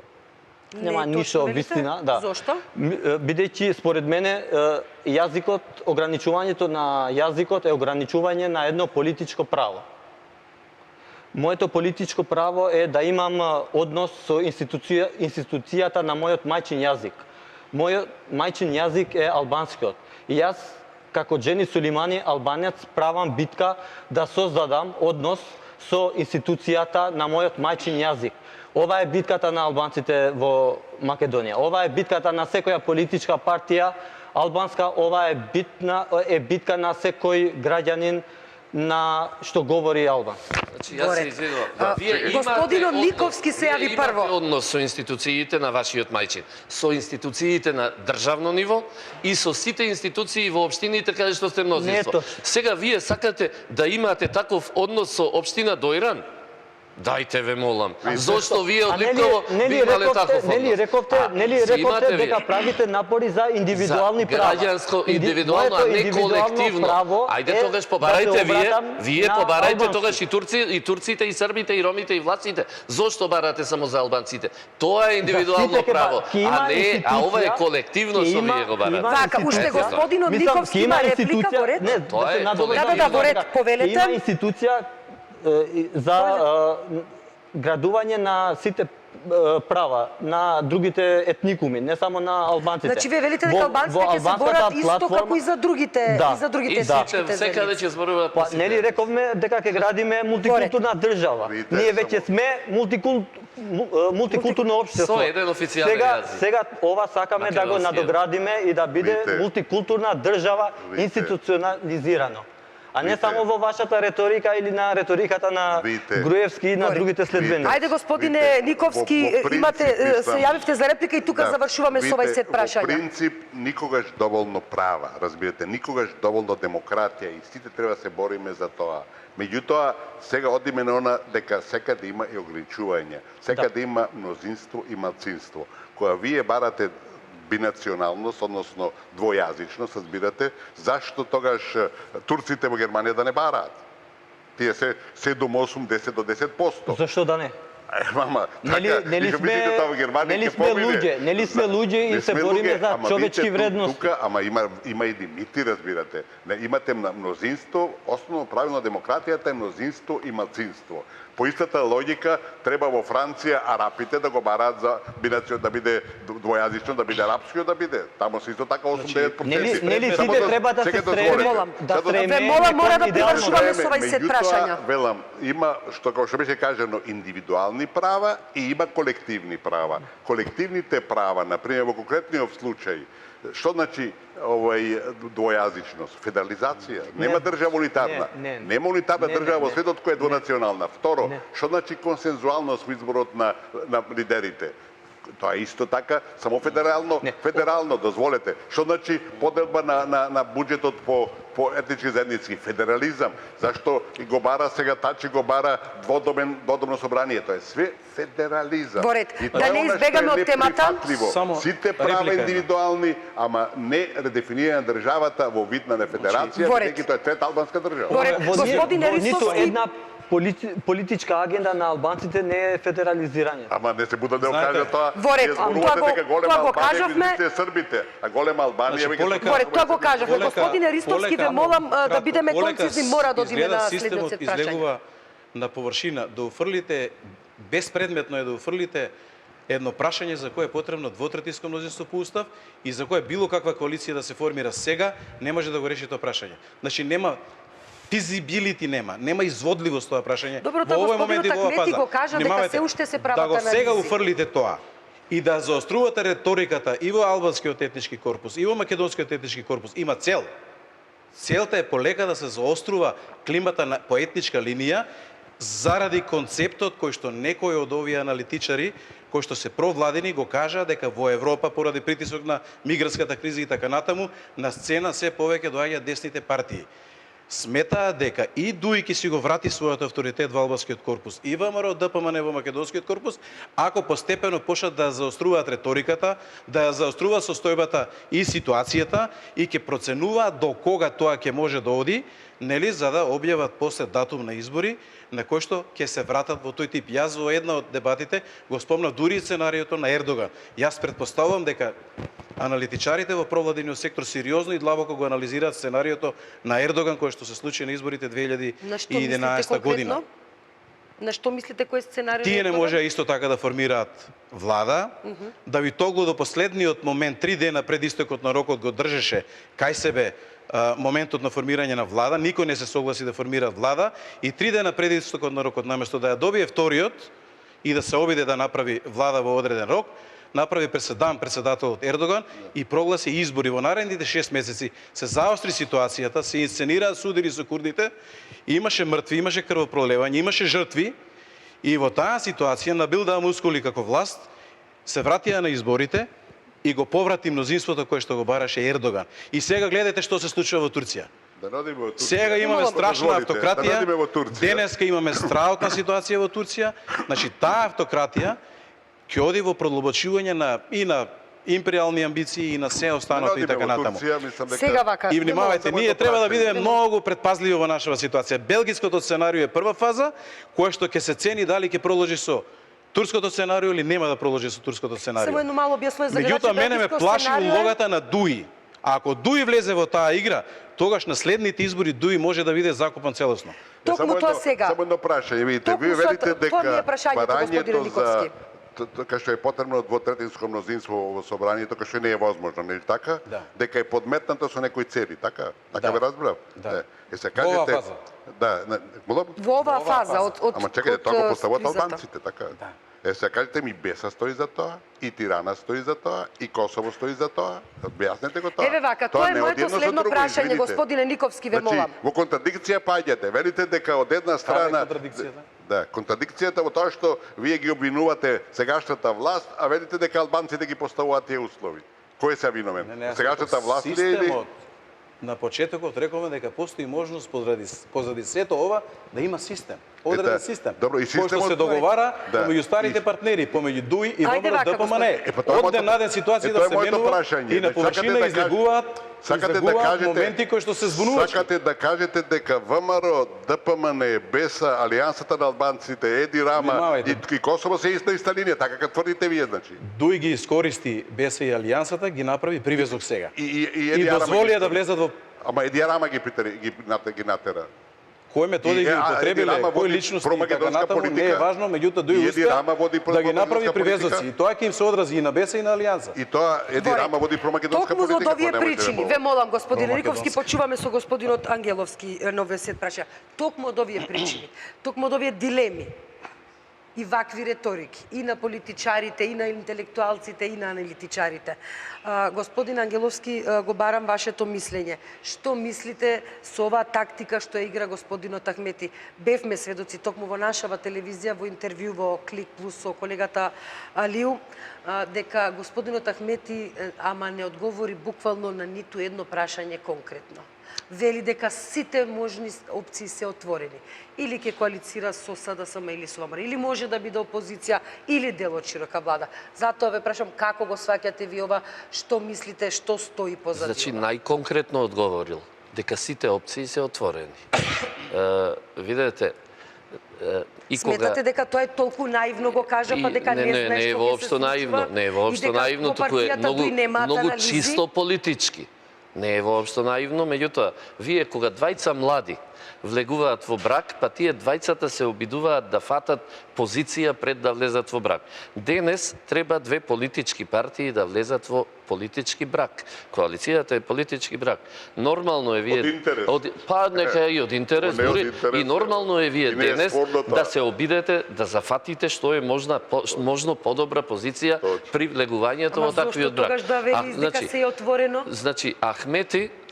нема ништо вистина, да. Зошто? Бидејќи според мене јазикот, ограничувањето на јазикот е ограничување на едно политичко право. Моето политичко право е да имам однос со институцијата на мојот мајчин јазик. Мојот мајчин јазик е албанскиот. И јас, како Джени Сулимани, албанец, правам битка да создадам однос со институцијата на мојот мајчин јазик. Ова е битката на албанците во Македонија. Ова е битката на секоја политичка партија албанска. Ова е битка на секој граѓанин на што говори албански. Значи, јас се извинувам. Господино Никовски се јави прво. Имате однос со институциите на вашиот мајчин, со институциите на државно ниво и со сите институции во општините каде што сте мнозинство. Сега вие сакате да имате таков однос со општина Дојран? Дајте ве молам. Зошто вие од Липково би имале таков однос? Нели рековте дека правите напори за индивидуални права? За граѓанско индивидуално, а не колективно. Ајде тогаш побарајте вие побарајте тогаш и турците, и србите, и ромите, и власите. Зошто барате само за албанците? Тоа е индивидуално право, а ова е колективно што вие го барате. Вака, уште господинот Никовски има реплика во ред? Да, во ред, повелете. Има институција за градување на сите права на другите етникуми, не само на албанците. Значи вие велите дека албанците ќе се борат исто како и за другите, етничките секаде ќе зборуваат по сите. Нели рековме дека ќе градиме мултикултурна држава. Ние веќе сме мултикултурно општество. Со еден официјален јазик. Сега ова сакаме да го надоградиме и да биде мултикултурна држава институционализирано. А не само во вашата реторика или на реториката на Груевски и на другите следбеници. Ајде, господине Никовски, се јавивте за реплика и тука завршуваме со овај сет прашања. Во принцип, никогаш доволно права, разбирате, никогаш доволно демократија и сите треба да се бориме за тоа. Меѓутоа, сега одиме на она дека секаде има и ограничување, секаде има мнозинство и малцинство. Кога вие барате бинационалност, односно двојазичност, разбирате, зашто тогаш турците во Германија да не бараат? Тие се 7, 8, 10 до 10%. Зашто да не? Мама, Нели сме луѓе и се бориме за човечки вредности. Тука, ама има и лимити, разбирате. Имате мнозинство, основно правило на демократијата е мнозинство и малцинство. По истата логика треба во Франција арапите да го бараат за да биде двојазично, да биде арапско, да биде. Таму се исто така 8-9%. Нели сите треба да се стремат, мора да привршуваме со овај сет прашања. Велам, има како што беше кажано индивидуални права и има колективни права. Колективните права, на пример во конкретниот случај, што значи двојазичност? Федерализација. Нема држава унитарна. Нема унитарна држава во светот која е двонационална. Второ, што значи консензуалност во изборот на лидерите? Тоа е исто така, само федерално, дозволете. Што значи поделба на буџетот по етнички заедници? Федерализам. Зашто и го бара сега Тачи, го бара дводомно собрание? Тоа е све федерализам. Да не избегаме од темата. Сите права индивидуални, ама не редефинирање на државата во вид на федерација, бидејќи тоа е трета албанска држава. Господине Ристовски, политичка агенда на албанците не е федерализирање. Ама не се буде да го кажа тоа. Тоа го кажавме. Србите, а голема Албанија веќе тоа го кажавме. Господине Ристовски, ве молам да бидеме концизни, мора да одиме на следниот сет прашања. Излегува на површина да уфрлите безпредметно е да уфрлите едно прашање за кое е потребно двотретинско мнозинство по устав и за кое било каква коалиција да се формира сега не може да го реши тоа прашање. Значи нема физибилити, нема изводливост тоа прашање. Добро, тоа господинот Акмети го кажа дека се уште се прават анализи. Да го сега уфрлите тоа и да заострувате реториката и во албанскиот етнички корпус, и во македонскиот етнички корпус, има цел. Целта е полека да се заострува климата по етничка линија заради концептот кој што некои од овие аналитичари кои што се провладени го кажа дека во Европа поради притисок на мигрантската криза и така натаму на сцена се повеќе доаѓаат десните партии. Сметаат дека и Дујки си го врати својот авторитет во албанскиот корпус и ВМРО ДПМН во македонскиот корпус, ако постепено почнат да заоструваат реториката, да заоструваат состојбата и ситуацијата и ќе проценуваат до кога тоа ќе може да оди, нели, за да објават после датум на избори на кој што ќе се вратат во тој тип. Јас во една од дебатите го спомнав дури и сценариото на Ердоган. Јас претпоставувам дека аналитичарите во провладениот сектор сериозно и длабоко го анализираат сценариото на Ердоган кој што се случи на изборите 2011 година. На што мислите кој е сценарио? Тие не можеа исто така да формираат влада, Давитоглу до последниот момент, 3 дена пред истекот на рокот го држеше кај себе моментот на формирање на влада, никој не се согласи да формира влада и 3 дена пред истекот на рокот, наместо да ја добие вториот и да се обиде да направи влада во одреден рок, направи преседан председателот Ердоган и прогласи избори во наредните 6 месеци. Се заостри ситуацијата, се инсценираат судири со курдите, имаше мртви, имаше крвопролевање, имаше жртви и во таа ситуација Набил Мускули како власт се вратија на изборите и го поврати мнозинството кое што го бараше Ердоган. И сега гледате што се случува во Турција. Да не одиме во Турција. Сега имаме страшна Дозволите, автократија. Да не одиме во Турција. Денеска имаме страутна ситуација во Турција. Значи таа автократија ќе оди во продлабочување на империални амбиции и на се останато и така натаму. Сега вака. И внимавајте, само ние едно треба да прашање. бидеме многу предпазливи во нашава ситуација. Белгиското сценарио е прва фаза, која што ќе се цени дали ќе проложи со турското сценарио или нема да проложи со турското сценарио. Само едно мало објаснување за Меѓутоа, мене ме плаши улогата на Дуи. А ако Дуи влезе во таа игра, тогаш на следните избори Дуи може да биде закопан целосно. Токму тоа сега. Само едно прашање, видите, Токму вие велите тоа ми е дека прашањето, господине барањето Никовски. кај што е потребно двотретинско мнозинство во собранието, кај што не е возможно, нели така? Да. Дека е подметнато со некои цели, така? Така Да. ве разбрав? Да. Се Во оваа кажете, фаза. да, молам? Во оваа фаза од Ама чекајте, тоа го поставуваат кризата. албанците, така? Се кажете ми Беса стои за тоа, и Тирана стои за тоа, и Косово стои за тоа. Објаснете го тоа. Еве вака, тоа е не моето оди едно со следно друго, прашање, извините. господине Никовски, ве молам. Во контрадикција паѓате. Велите дека од една страна... контрадикцијата? Да, контрадикцијата во тоа што вие ги обвинувате сегашната власт, а велите дека албанците ги поставуваат тие услови. Кој се виновен? Сегашната власт ли е или... Системот на почетокот рековме дека постои можност позади сето ова да има систем. Одреден систем. Добро, и кој што системот- се договара Да. помеѓу старите партнери, помеѓу ДУИ и Ајде вака, ВМРО ДПМН. господине. Па тоа е Од ден моето- на ден ситуација да тоа е се моето менува прашање. и на Значи, површина сакате да излегуваат моменти кои што се збунувачки. Сакате да кажете дека ВМРО, ДПМН, Беса, Алијансата на албанците, Еди Рама Внимавајте. и Косово се иста линија, така како тврдите вие, значи. ДУИ ги искористи БЕСА и Алијансата, ги направи привезок сега. И И дозволија да влезат во Ама Еди Рама ги натера. кои методи ги употребиле, Еди Рама кои води личности и така промакедонска натаму, не е политика. важно, меѓутоа И ДУИ Еди Рама успеа води да ги направи промакедонска привезоци. политика. И тоа ќе им се одрази и на БЕСА и на Алијанса. И тоа Еди Вори. Рама води промакедонска Токму политика. од овие тоа немојте да причини, го- ве молам, господине Промакедонски. Никовски, почуваме со господинот Ангеловски, новиот свет праша. Токму од овие причини, токму од овие дилеми и вакви реторики, и на политичарите, и на интелектуалците, и на аналитичарите. Господин Ангеловски, го барам вашето мислење. Што мислите со оваа тактика што ја игра господинот Ахмети? Бевме сведоци токму во нашава телевизија, во интервју во Клик Плюс со колегата Алиу, дека господинот Ахмети ама не одговори буквално на ниту едно прашање конкретно. Вели дека сите можни опции се отворени. Или ќе коалицира со СДСМ или со ВМРО, или може да биде опозиција, или дел од широка влада. Затоа ве прашам како го сваќате ви ова, што мислите, што стои позади Значи, ова? најконкретно одговорил дека сите опции се отворени. Видете, и кога... Сметате дека тоа е толку наивно го кажа, па дека не знае не е што ќе се воопшто наивно, случува? не е воопшто И дека наивно, во туку е партијата многу тој немаат многу анализи? чисто политички. Не е воопшто наивно, меѓутоа, вие кога двајца млади влегуваат во брак, па тие двајцата се обидуваат да фатат позиција пред да влезат во брак. Денес треба две политички партии да влезат во политички брак. Коалицијата е политички брак. Нормално е вие... Од интерес. Па нека и од интерес, Не од дури интерес, и нормално е вие и не е денес спорно тоа. да се обидете да зафатите што е можно подобра позиција при влегувањето Ама во таквиот зошто брак. тогаш да вели дека се е отворено? Значи,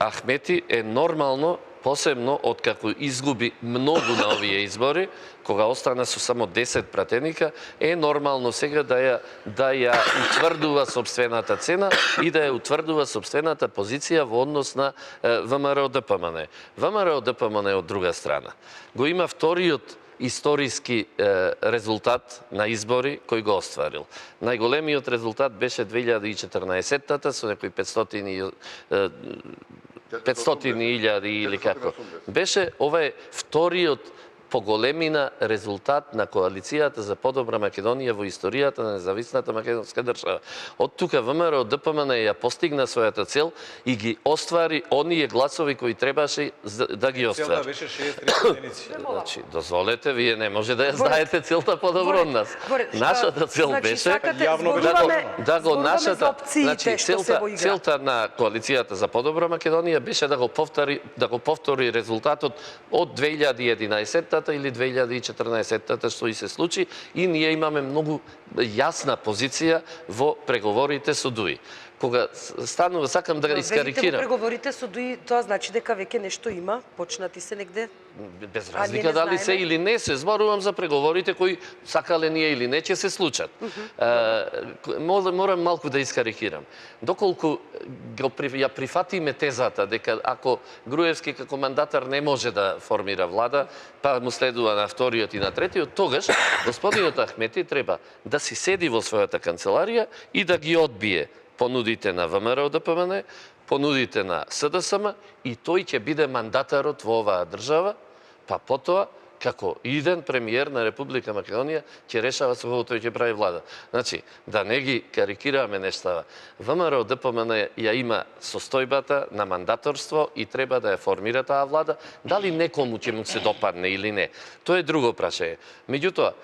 Ахмети е нормално, посебно откако изгуби многу на овие избори, кога остана со само 10 пратеника, е нормално сега да ја утврдува сопствената цена и да ја утврдува сопствената позиција во однос на ВМРО ДПМН. ВМРО ДПМН од друга страна го има вториот историски резултат на избори кој го остварил. Најголемиот резултат беше 2014-тата со некои 500.000 или како. Беше, ова е вториот поголемина резултат на коалицијата за подобра Македонија во историјата на независната македонска држава. Од тука ВМРО ДПМН ја постигна својата цел и ги оствари оние гласови кои требаше да ги Целта оствари. беше 63 пратеници. Значи, дозволете, вие не може да ја знаете целта подобро од нас. Нашата цел беше Јавно да го нашата опциите што се во игра. целта на коалицијата за подобра Македонија беше да го повтори резултатот од 2011-та или 2014-та што и се случи и ние имаме многу јасна позиција во преговорите со ДУИ. Кога станува, сакам да искарикирам. Преговорите со ДУИ, тоа значи дека веќе нешто има, почнати се негде? Без А ние разлика не дали се знаеме? или не се, зборувам за преговорите кои сакале ние или не ќе се случат. Морам малку да искарикирам. Доколку ја прифатиме тезата дека ако Груевски како мандатар не може да формира влада, па му следува на вториот и на третиот, тогаш господинот Ахмети треба да си седи во својата канцеларија и да ги одбие понудите на ВМРО ДПМН, понудите на СДСМ и тој ќе биде мандатарот во оваа држава, па потоа како иден премиер на Република Македонија ќе решава со кого тој ќе прави влада. Значи, да не ги карикираме нештава. ВМРО ДПМН ја има состојбата на мандаторство и треба да ја формира таа влада. Дали некому ќе му се допадне или не, тоа е друго прашање. Меѓутоа,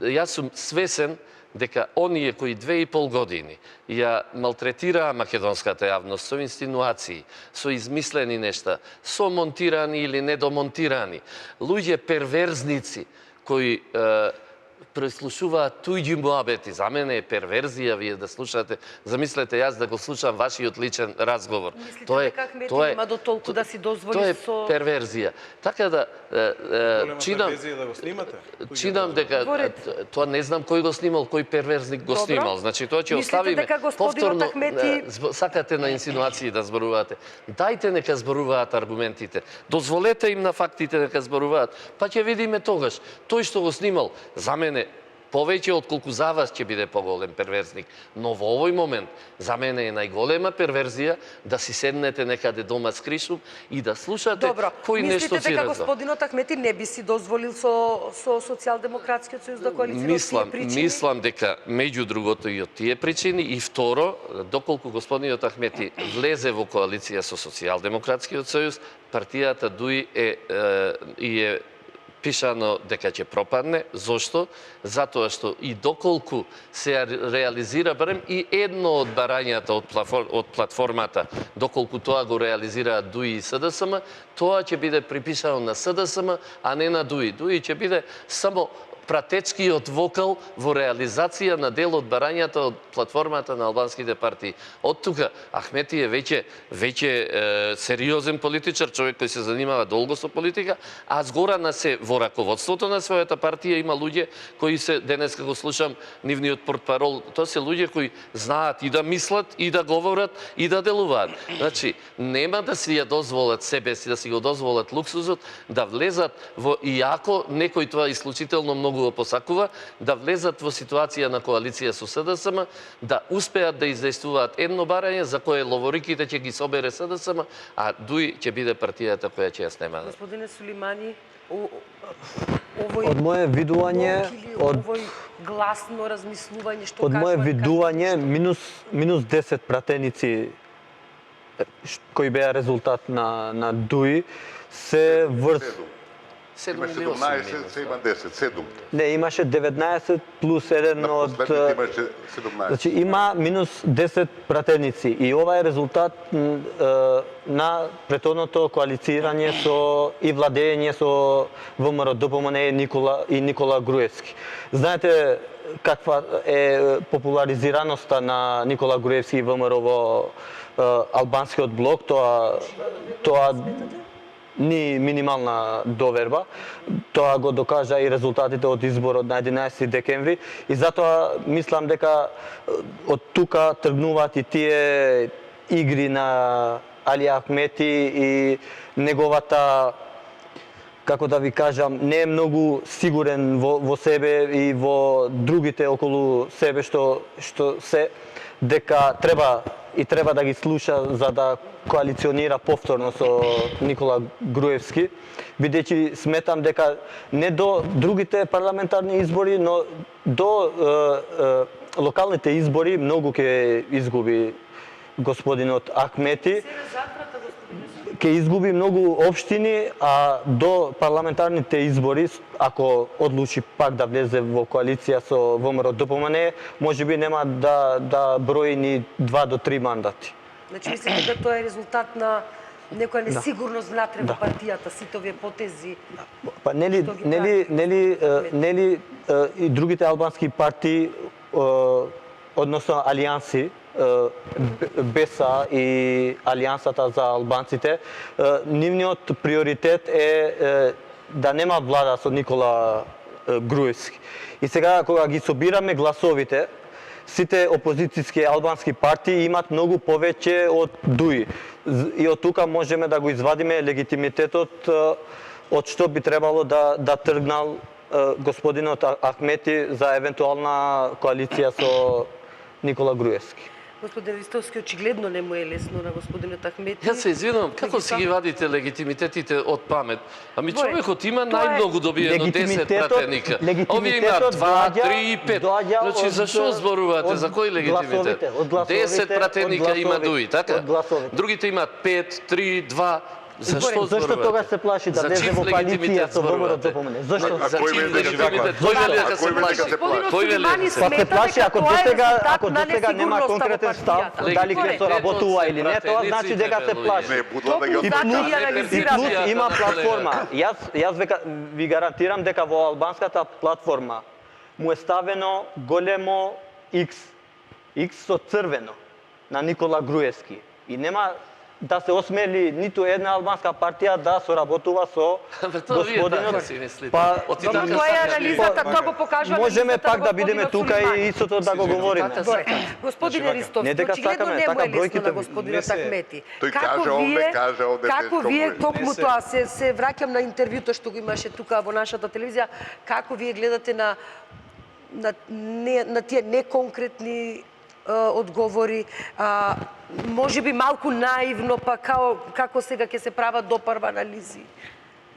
јас сум свесен дека оние кои 2,5 години ја малтретираа македонската јавност со инсинуации, со измислени нешта, со монтирани или недомонтирани, луѓе перверзници кои преслушуваат туѓи муабети. За мене е перверзија вие да слушате. Замислете јас да го слушам вашиот личен разговор. Мислите дека Ахмети има до толку да си дозволи тоа е со... перверзија. Така да чинам да го снимате. чинам дека тоа не знам кој го снимал, кој перверзник го Добро. снимал. Значи тоа ќе Мислите оставиме. дека господинот Ахмети- Сакате на инсинуации да зборувате. Дајте нека зборуваат аргументите. Дозволете им на фактите нека зборуваат. Па ќе видиме тогаш. Тој што го снимал, за мене повеќе отколку за вас ќе биде поголем перверзник. Но во овој момент, за мене е најголема перверзија да си седнете некаде дома скришум и да слушате Добро, кој нешто мислите си дека раздал. господинот Ахмети не би си дозволил со Социјалдемократскиот сојуз да коалицира од тие причини? Мислам дека меѓу другото и од тие причини и второ, доколку господинот Ахмети влезе во коалиција со Социјалдемократскиот сојуз, партијата ДУИ е пишано дека ќе пропадне. Зошто? Затоа што и доколку се реализира барем и едно од барањата од платформата, доколку тоа го реализираат ДУИ и СДСМ, тоа ќе биде припишано на СДСМ, а не на ДУИ. ДУИ ќе биде само пратечкиот вокал во реализација на дел од барањата од платформата на албанските партии. Од тука Ахмети е веќе сериозен политичар, човек кој се занимава долго со политика, а згорана се во раководството на својата партија има луѓе кои се, денеска го слушам нивниот портпарол, тоа се луѓе кои знаат и да мислат, и да говорат, и да делуваат. Значи, нема да си ја дозволат себе си, да си го дозволат луксузот, да влезат во, иако некој тоа исклучително многу го посакува, да влезат во ситуација на коалиција со СДСМ, да успеат да издействуваат едно барање за кое ловориките ќе ги собере СДСМ, а ДУИ ќе биде партијата која ќе ја снема. Господине Сулимани, овој Од мое видување, овој гласно размислување што од мое кажува, видување минус 10 пратеници кои беа резултат на ДУИ се врз 7 Имаше или 8 17, се има 10, 7. не имаше 19 плюс 1 На од последните имаше 17. значи има минус 10 пратеници и ова е резултат на претhodното коалицирање со и владење со ВМРО ДПМН и Никола Груевски. Знаете каква е популаризираноста на Никола Груевски и ВМРО во албанскиот блок, тоа ни минимална доверба. Тоа го докажа и резултатите од изборот на 11 декември и затоа мислам дека од тука тргнуваат и тие игри на Али Ахмети и неговата, како да ви кажам, не е многу сигурен во себе и во другите околу себе што се дека треба и треба да ги слуша за да коалиционира повторно со Никола Груевски, бидејќи сметам дека не до другите парламентарни избори, но до локалните избори многу ќе изгуби господинот Ахмети. Ќе изгуби многу општини, а до парламентарните избори, ако одлучи пак да влезе во коалиција со ВМРО ДПМН, можеби нема да брои ни 2 до 3 мандати. Значи мислите дека тоа е резултат на некоја несигурност внатре во партијата, сите овие потези? Па нели и другите албански партии, односно алијанси, БЕСА и Алијансата за албанците, нивниот приоритет е да нема влада со Никола Груевски. И сега кога ги собираме гласовите, сите опозицијски албански партии имат многу повеќе од ДУИ. И од тука можеме да го извадиме легитимитетот од што би требало да тргнал господинот Ахмети за евентуална коалиција со Никола Груевски. Господин Ристовски, очигледно не му е лесно на господинот Ахмети. Јас се извинувам, како си ги вадите легитимитетите од памет? Ами човекот има најмногу добиено 10 пратеника. Овие имаат 2, 3 и 5. Значи, зашо зборувате? За кој легитимитет? 10 пратеника има ДУИ, така? Другите имаат 5, 3, 2. Зашто тогаш се плаши да влезе во коалиција со ВМРО ДПМН? Зашто? Кој вели дека се плаши? Кој вели дека се плаши? Па се плаши ако досега нема конкретен став дали ќе се работува или не, тоа значи дека се плаши. И плюс има платформа. Јас ви гарантирам дека во албанската платформа му е ставено големо X со црвено на Никола Груевски. И нема да се осмели ниту една албанска партија да соработува со господинот. Тоа е анализата, тоа го покажува. Можеме пак да бидеме тука и истото да го говориме. Господине Ристовски, очигледно не му е лесно на господинот Ахмети. Како вие токму тоа, се враќам на интервјуто што го имаше тука во нашата телевизија, како вие гледате на тие неконкретни одговори, можеби малку наивно, па како сега ќе се прават допарва анализи?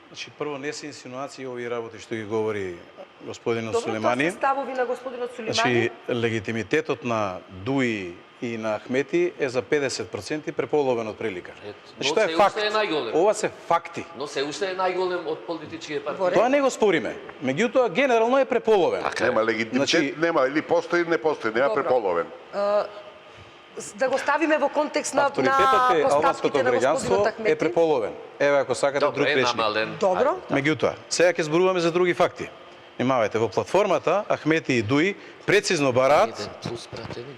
Значи, прво не се инсинуации овие работи што ги говори господинот Сулеймани. Тоа се ставови на господинот Сулеймани. Значи, легитимитетот на ДУИ и на Ахмети е за 50% преполовен од прилика. Значи, тоа е факт. Ова се факти. Но се уште е најголем од политичките партии. Тоа не го спориме. Меѓутоа, генерално е преполовен. Нема легитимитет, нема или постои или не постои, нема преполовен. Да го ставиме во контекст на албанското на граѓанство е преполовен. Еве ако сакате друг речник. Добро. Меѓутоа, сега ќе зборуваме за други факти. Внимавајте, во платформата Ахмети и ДУИ прецизно бараат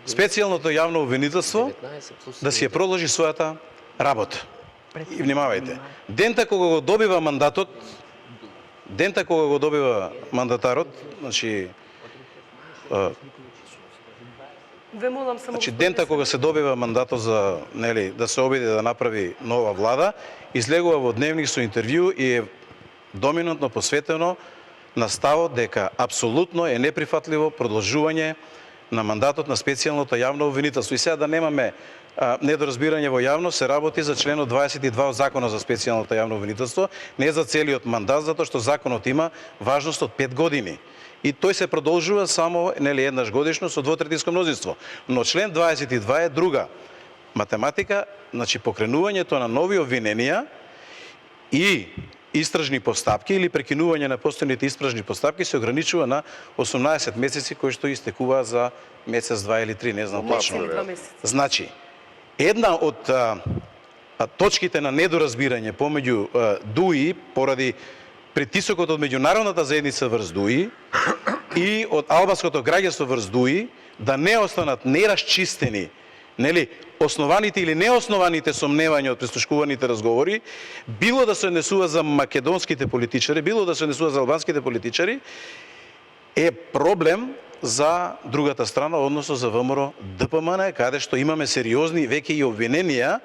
специјалното јавно обвинителство да си ја продолжи својата работа. И внимавајте, дента кога го добива мандатот, дента кога го добива мандатарот, значи дента кога се добива мандатот за да се обиде да направи нова влада, излегува во дневник со интервју и е доминантно посветено на ставот дека апсолутно е неприфатливо продолжување на мандатот на специјалното јавно обвинителство. И сега да немаме недоразбирање во јавност, се работи за членот 22 од Законот за специјалното јавно обвинителство, не за целиот мандат, затоа што законот има важност од 5 години. И тој се продолжува само еднаш годишно со двотретинско мнозинство. Но член 22 е друга математика, значи покренувањето на нови обвиненија и истражни постапки или прекинување на постојните истражни постапки се ограничува на 18 месеци кои што истекуваат за месец, 2 или 3, не знам точно. Значи, една од точките на недоразбирање помеѓу ДУИ поради притисокот од меѓународната заедница врз ДУИ и од албанското граѓанство врз ДУИ да не останат нерасчистени основаните или неоснованите сомневања од прислушкуваните разговори, било да се однесува за македонските политичари, било да се однесува за албанските политичари, е проблем за другата страна, односно за ВМРО ДПМН, каде што имаме сериозни веќе и обвиненија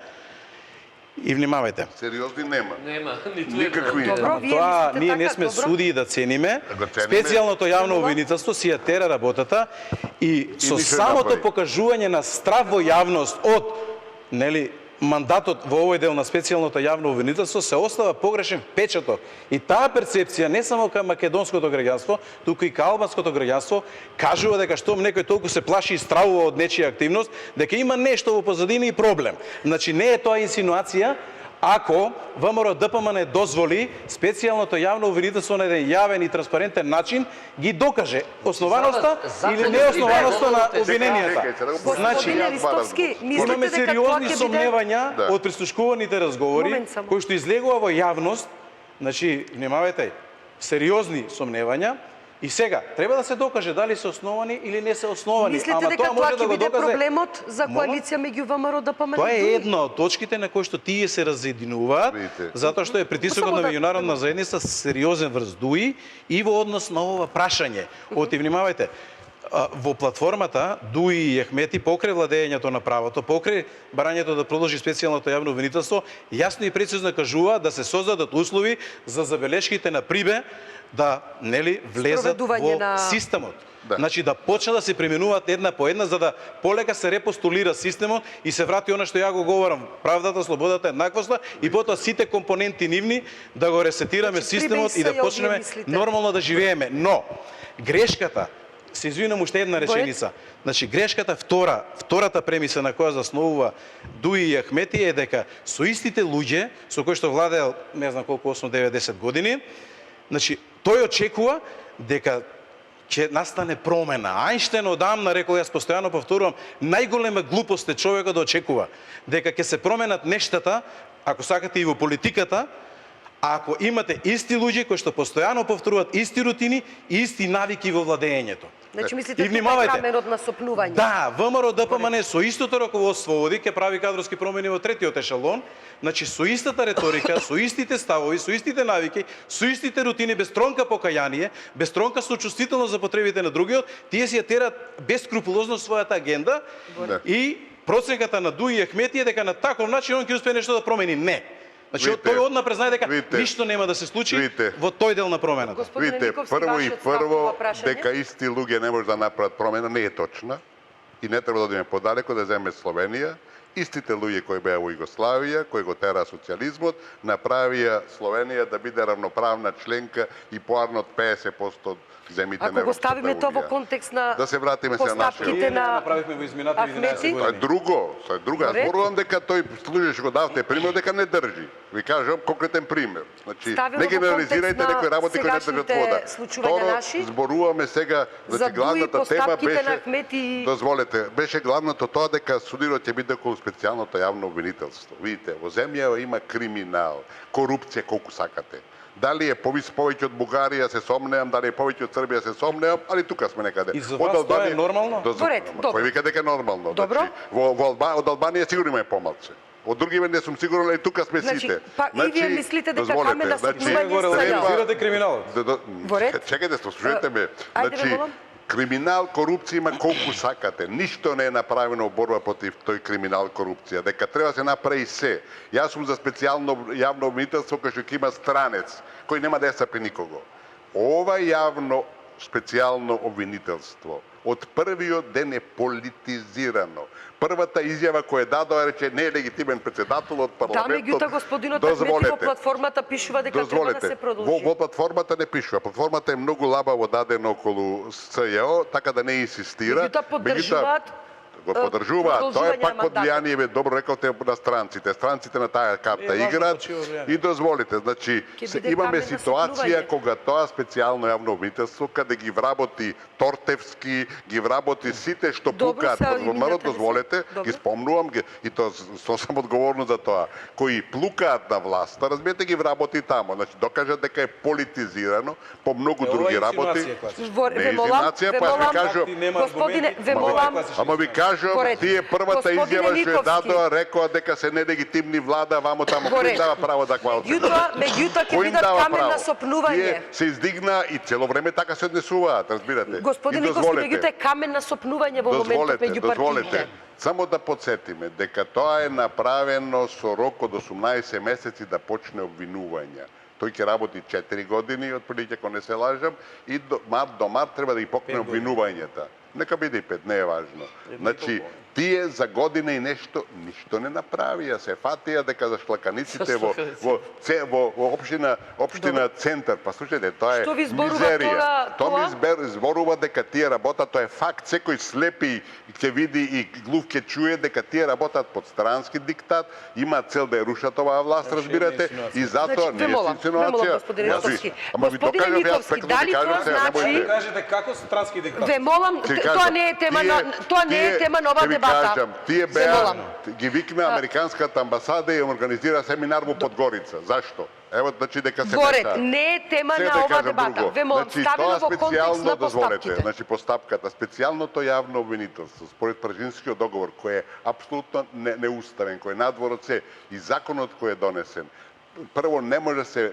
И внимавајте. Сериозни нема. Нема, ниту Никакви. една. Добро, Ама вие тоа мислите ние така, не сме добро. суди да цениме. Да цениме. Специјалното јавно обвинителство си ја тера работата и со ништо самото направи. покажување на страв во јавност од мандатот во овој дел на специјалното јавно обвинителство се остава погрешен впечаток. И таа перцепција не само кај македонското граѓанство, туку и кај албанското граѓанство кажува дека штом некој толку се плаши и стравува од нечија активност, дека има нешто во позадина и проблем. Значи не е тоа инсинуација, ако ВМРО ДПМН дозволи специјалното јавно обвинителство на еден јавен и транспарентен начин ги докаже основаноста или неоснованоста на обвиненијата. Значи, Господине Ристовски, имаме мислите дека тоа сериозни ќе биде... сомневања Да. од прислушкуваните разговори Момент само. кои што излегува во јавност. Значи, внимавајте, сериозни сомневања. И сега, треба да се докаже дали се основани или не се основани. Мислите Ама дека тоа може тоа да ќе го биде доказе. проблемот за Мола? коалиција меѓу ВМРО ДПМН? Тоа е една од точките на кои што тие се разединуваат, Видите. затоа што е притисокот Само на да- меѓународна заедница сериозен врз ДУИ и во однос на ова прашање. Оти внимавајте, во платформата ДУИ и Ахмети покрај владењето на правото, покрај барањето да продолжи специјалното јавно обвинителство, јасно и прецизно кажува да се создадат услови за забелешките на Прибе да влезат Спроведување во на- системот. Да. Значи да почне да се преминуваат една по една за да полека се репостулира системот и се врати она што ја го говорам, правдата, слободата, еднаквоста и потоа сите компоненти нивни да го ресетираме Значи, системот и прибе и да се ја почнеме овие мислите. нормално да живееме. Но грешката, се извинам уште една реченица. Значи грешката втората премиса на која заснувува ДУИ и Ахмети е дека со истите луѓе со кои што владеел не знам колку 8, 9, 10 години, значи тој очекува дека ќе настане промена. Ајнштен одамна рекол, јас постојано повторувам, најголема глупост е човекот да очекува дека ќе се променат нештата, ако сакате и во политиката, ако имате исти луѓе кои што постојано повторуваат исти рутини и исти навики во владењето. Значи мислите И тука е внимавајте. каменот на сопнување? Да, ВМРО ДПМН со истото раководство води, ќе прави кадровски промени во третиот ешелон, значи со истата реторика, со истите ставови, со истите навики, со истите рутини, без тронка покаяние, без тронка сочувствителност за потребите на другиот, тие си ја терат бескрупулозно својата агенда Да. и проценката на ДУИ и Ахмети е дека на таков начин он ќе успее нешто да промени. Не. Значи Видите, тој одна признае дека видите, ништо нема да се случи видите. во тој дел на промената. Господине Видите, Никовски, прво и вашиот став по прво ова прашање? дека исти луѓе не може да направат промена не е точна и не треба да одиме подалеку да земе Словенија. Истите луѓе кои беа во Југославија, кои го тера социјализмот, направија Словенија да биде равноправна членка и поарно од 50% од земите на Ако го Европската ставиме тоа во унија. контекст на Да се вратиме се на нашиот. постапките Ние на направивме во изминати 11 Ахмети? години. Тоа е друго, тоа е друго. Јас Ред. зборувам дека тој служиш го давте пример дека не држи. Ви кажам конкретен пример. Значи, Ставено не во генерализирајте контекст на некои работи кои не држат сегашните вода. случувања наши, зборуваме сега, за значи ДУИ главната тема постапките на беше Ахмети. дозволете, беше главното тоа дека судирот ќе биде околу специјалното јавно обвинителство. Видите, во земја има криминал, корупција колку сакате. Дали е повеќе од Бугарија се сомнеам, дали е повеќе од Србија се сомнеам, али тука сме некаде. И за вас тоа е нормално? Во ред, добро. Кој вика дека е нормално? Добро. Значи, од Албанија сигурно има помалце. Од други не сум сигурен, али тука сме Значи, сите. па и вие мислите дека дозволете, камен на значи, сопнување Го се релативизирате криминалот. Во ред. Чекајте, слушајте ме. Ајде, ве Значи, молам. криминал, корупција има колку сакате. Ништо не е направено во борба против тој криминал, корупција. Дека треба да се направи се. Јас сум за специјално јавно обвинителство кој што ќе има странец, кој нема да ја сапи никого. Ова јавно специјално обвинителство од првиот ден е политизирано. Првата изјава која дадоа рече не е легитимен председател од Да, парламентот. меѓутоа господинот Ахмети во платформата пишува дека треба да се продолжи. Во платформата не пишува. Платформата е многу лабаво дадена околу СЈО, така да не инсистира. Меѓутоа поддржуваат го поддржуваат. Тоа е продолжување пак на под мандатот. влијание, ве добро рековте, на странците. Странците на таа карта важно играат почива влијание. и дозволите. Значи, Ќе биде имаме камен на ситуација сопнување. кога тоа специјално јавно обвинителство, каде ги вработи Тортевски, ги вработи сите што Добро, плукаат сега во ВМРО, минете ли се? дозволете, Добро. ги спомнувам ги, и тоа сам одговорно за тоа, кои плукаат на власта, разберете ги вработи тамо. Значи, докажат дека е политизирано по многу други работи. Ве Не молам, инсинуација, ве па јас ви молам, кажувам, господине, ве молам, Ама ви кажувам, кажам, Во ред. тие првата Господине изјава што ја Митовски. дадоа, рекоа дека се нелегитимни влада, вамо таму. Во Кој им ред. дава право да квалци? Меѓутоа ќе бидат камен на сопнување. Тие се издигна и цело време така се однесуваат, разбирате? Господин И Митовски, дозволете. меѓутоа е камен на сопнување во моментот меѓу партиите. Само да подсетиме дека тоа е направено со рок од 18 месеци да почне обвинување. Тој ќе работи 4 години, отприлike, ако не се лажам, и до март треба да ги покне обвинувањата. Нека биде и 5, не е важно. Значи, тие за година и нешто не направија, се фатија дека за шлаканиците во општина Центар, па слушајте, тоа е Што ви зборува мизерија. тоа? Ми зборува дека тие работат, тоа е факт, секој слепи ќе види и глув ќе чуе дека тие работат под странски диктат, имаат цел да ја рушат оваа власт, разбирате, и затоа Значи, не е инсинуација. господине Митовски. Ама ви Господине докажав, јас Митовски, сакам да дали ви кажам тоа сега, значи- немојте. Кажете како странски диктат. Ве молам, тоа не е тема на ова дебата. Тие Ве беа, молам. ги викна американската амбасада и организира семинар во Подгорица. Зашто? Ево, значи дека се Во ред, мешаат. не е тема Се на да ова кажам дебата. друго. Ве молам, Значи, ставено тоа во контекст на постапките. Значи, постапката, специјалното јавно обвинителство, според Пржинскиот договор, кој е апсолутно неуставен, кој е надвор од се, и законот кој е донесен, прво не може да се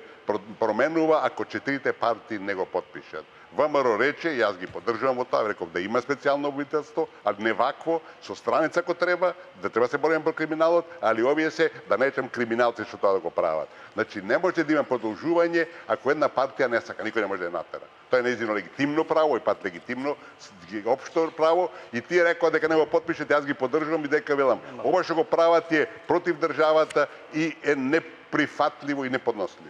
променува ако 4 партии не го потпишат. ВМРО рече, јас ги поддржувам во тоа, реков да има специјално обвинителство, а не вакво, со страница ако треба, да треба се бориме про криминалот, али овие се, да не речем криминалци што тоа да го прават. Значи, не може да има продолжување ако една партија не сака, никој не може да ја натера. Тоа е нејзино легитимно право, и пат легитимно, општо право, и тие рекоа дека не го потпишете, јас ги поддржувам и дека велам, ова што го прават е против државата и е неприфатливо и неподносливо.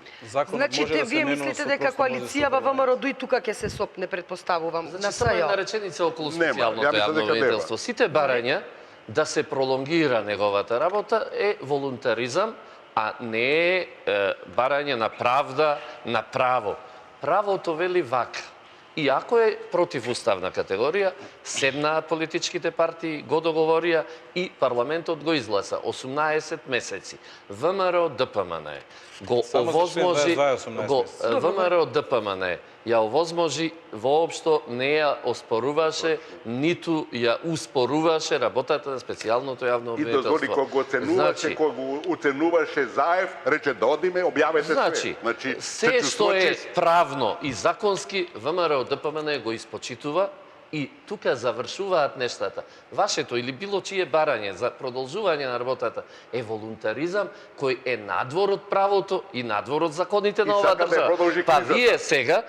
Значи, вие мислите дека коалицијава ВМРО дуи тука ќе се сопне, предпоставувам, на Значи, само една СЈО. реченица околу Нема, специјалното ја мислам јавно дека обвинителство. Сите барања да се пролонгира неговата работа е волунтаризам, а не е барање на правда, на право. Правото вели вака. И ако е противуставна категорија, седнаат политичките партии, го договорија и парламентот го изгласа 18 месеци. ВМРО ДПМН го Само за член овозможи 22 18 го месеци. ВМРО ДПМН ја овозможи, воопшто не ја оспоруваше, ниту ја успоруваше работата на специјалното јавно И дозволи, обвинителство. кога го оценуваше, кога го оценуваше Заев, рече да одиме, објавете Значи, све. се што е правно и законски, ВМРО ДПМН го испочитува и тука завршуваат нештата. Вашето или било чие барање за продолжување на работата е волунтаризам кој е надвор од правото и надвор од законите на И оваа сака да ја држава. продолжи Па кризата. вие сега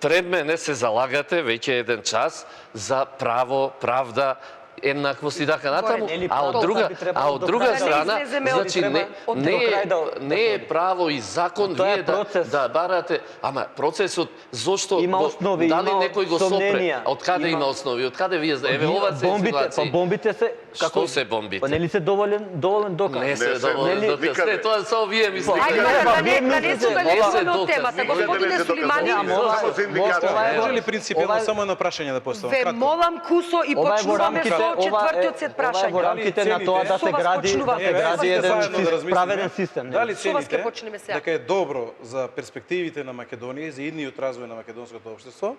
пред мене се залагате веќе еден час за право, правда, еднаквост и така натаму, Нели а од правото друга, би требало до друга крај да страна, не излеземе од- значи не од не до крај е да не е право и закон Тоа е вие да процес. да барате, ама процесот зошто Има основи, дали има некој го сопре? сомненија. Од каде има основи? Од каде вие еве ова се бомбите, па ситуација? бомбите се Што се бомбите? Па нели се доволен доказ? Не се Не се, доволен нели- доказ. никаде. Не, тоа само вие мислите. Ајде, Не, да вие не мислите, се не удалечуваме се од доказ, темата. никаде Господине не се Сулимани, доказува. Нема, ова Само е- синдикати. ова е- Може ли принципијално ова е- само едно прашање да поставам? Ве Кратко. молам кусо и Ова е во почнуваме рамките, со ова четвртиот сет ова е во прашања. рамките на тоа да Со се вас гради, да почнуваме. се Еве, гради сте еден заедно да размислиме. праведен систем. Дали Со вас ќе цените почнеме сега. дека е добро за перспективите на Македонија и за идниот развој на македонското општество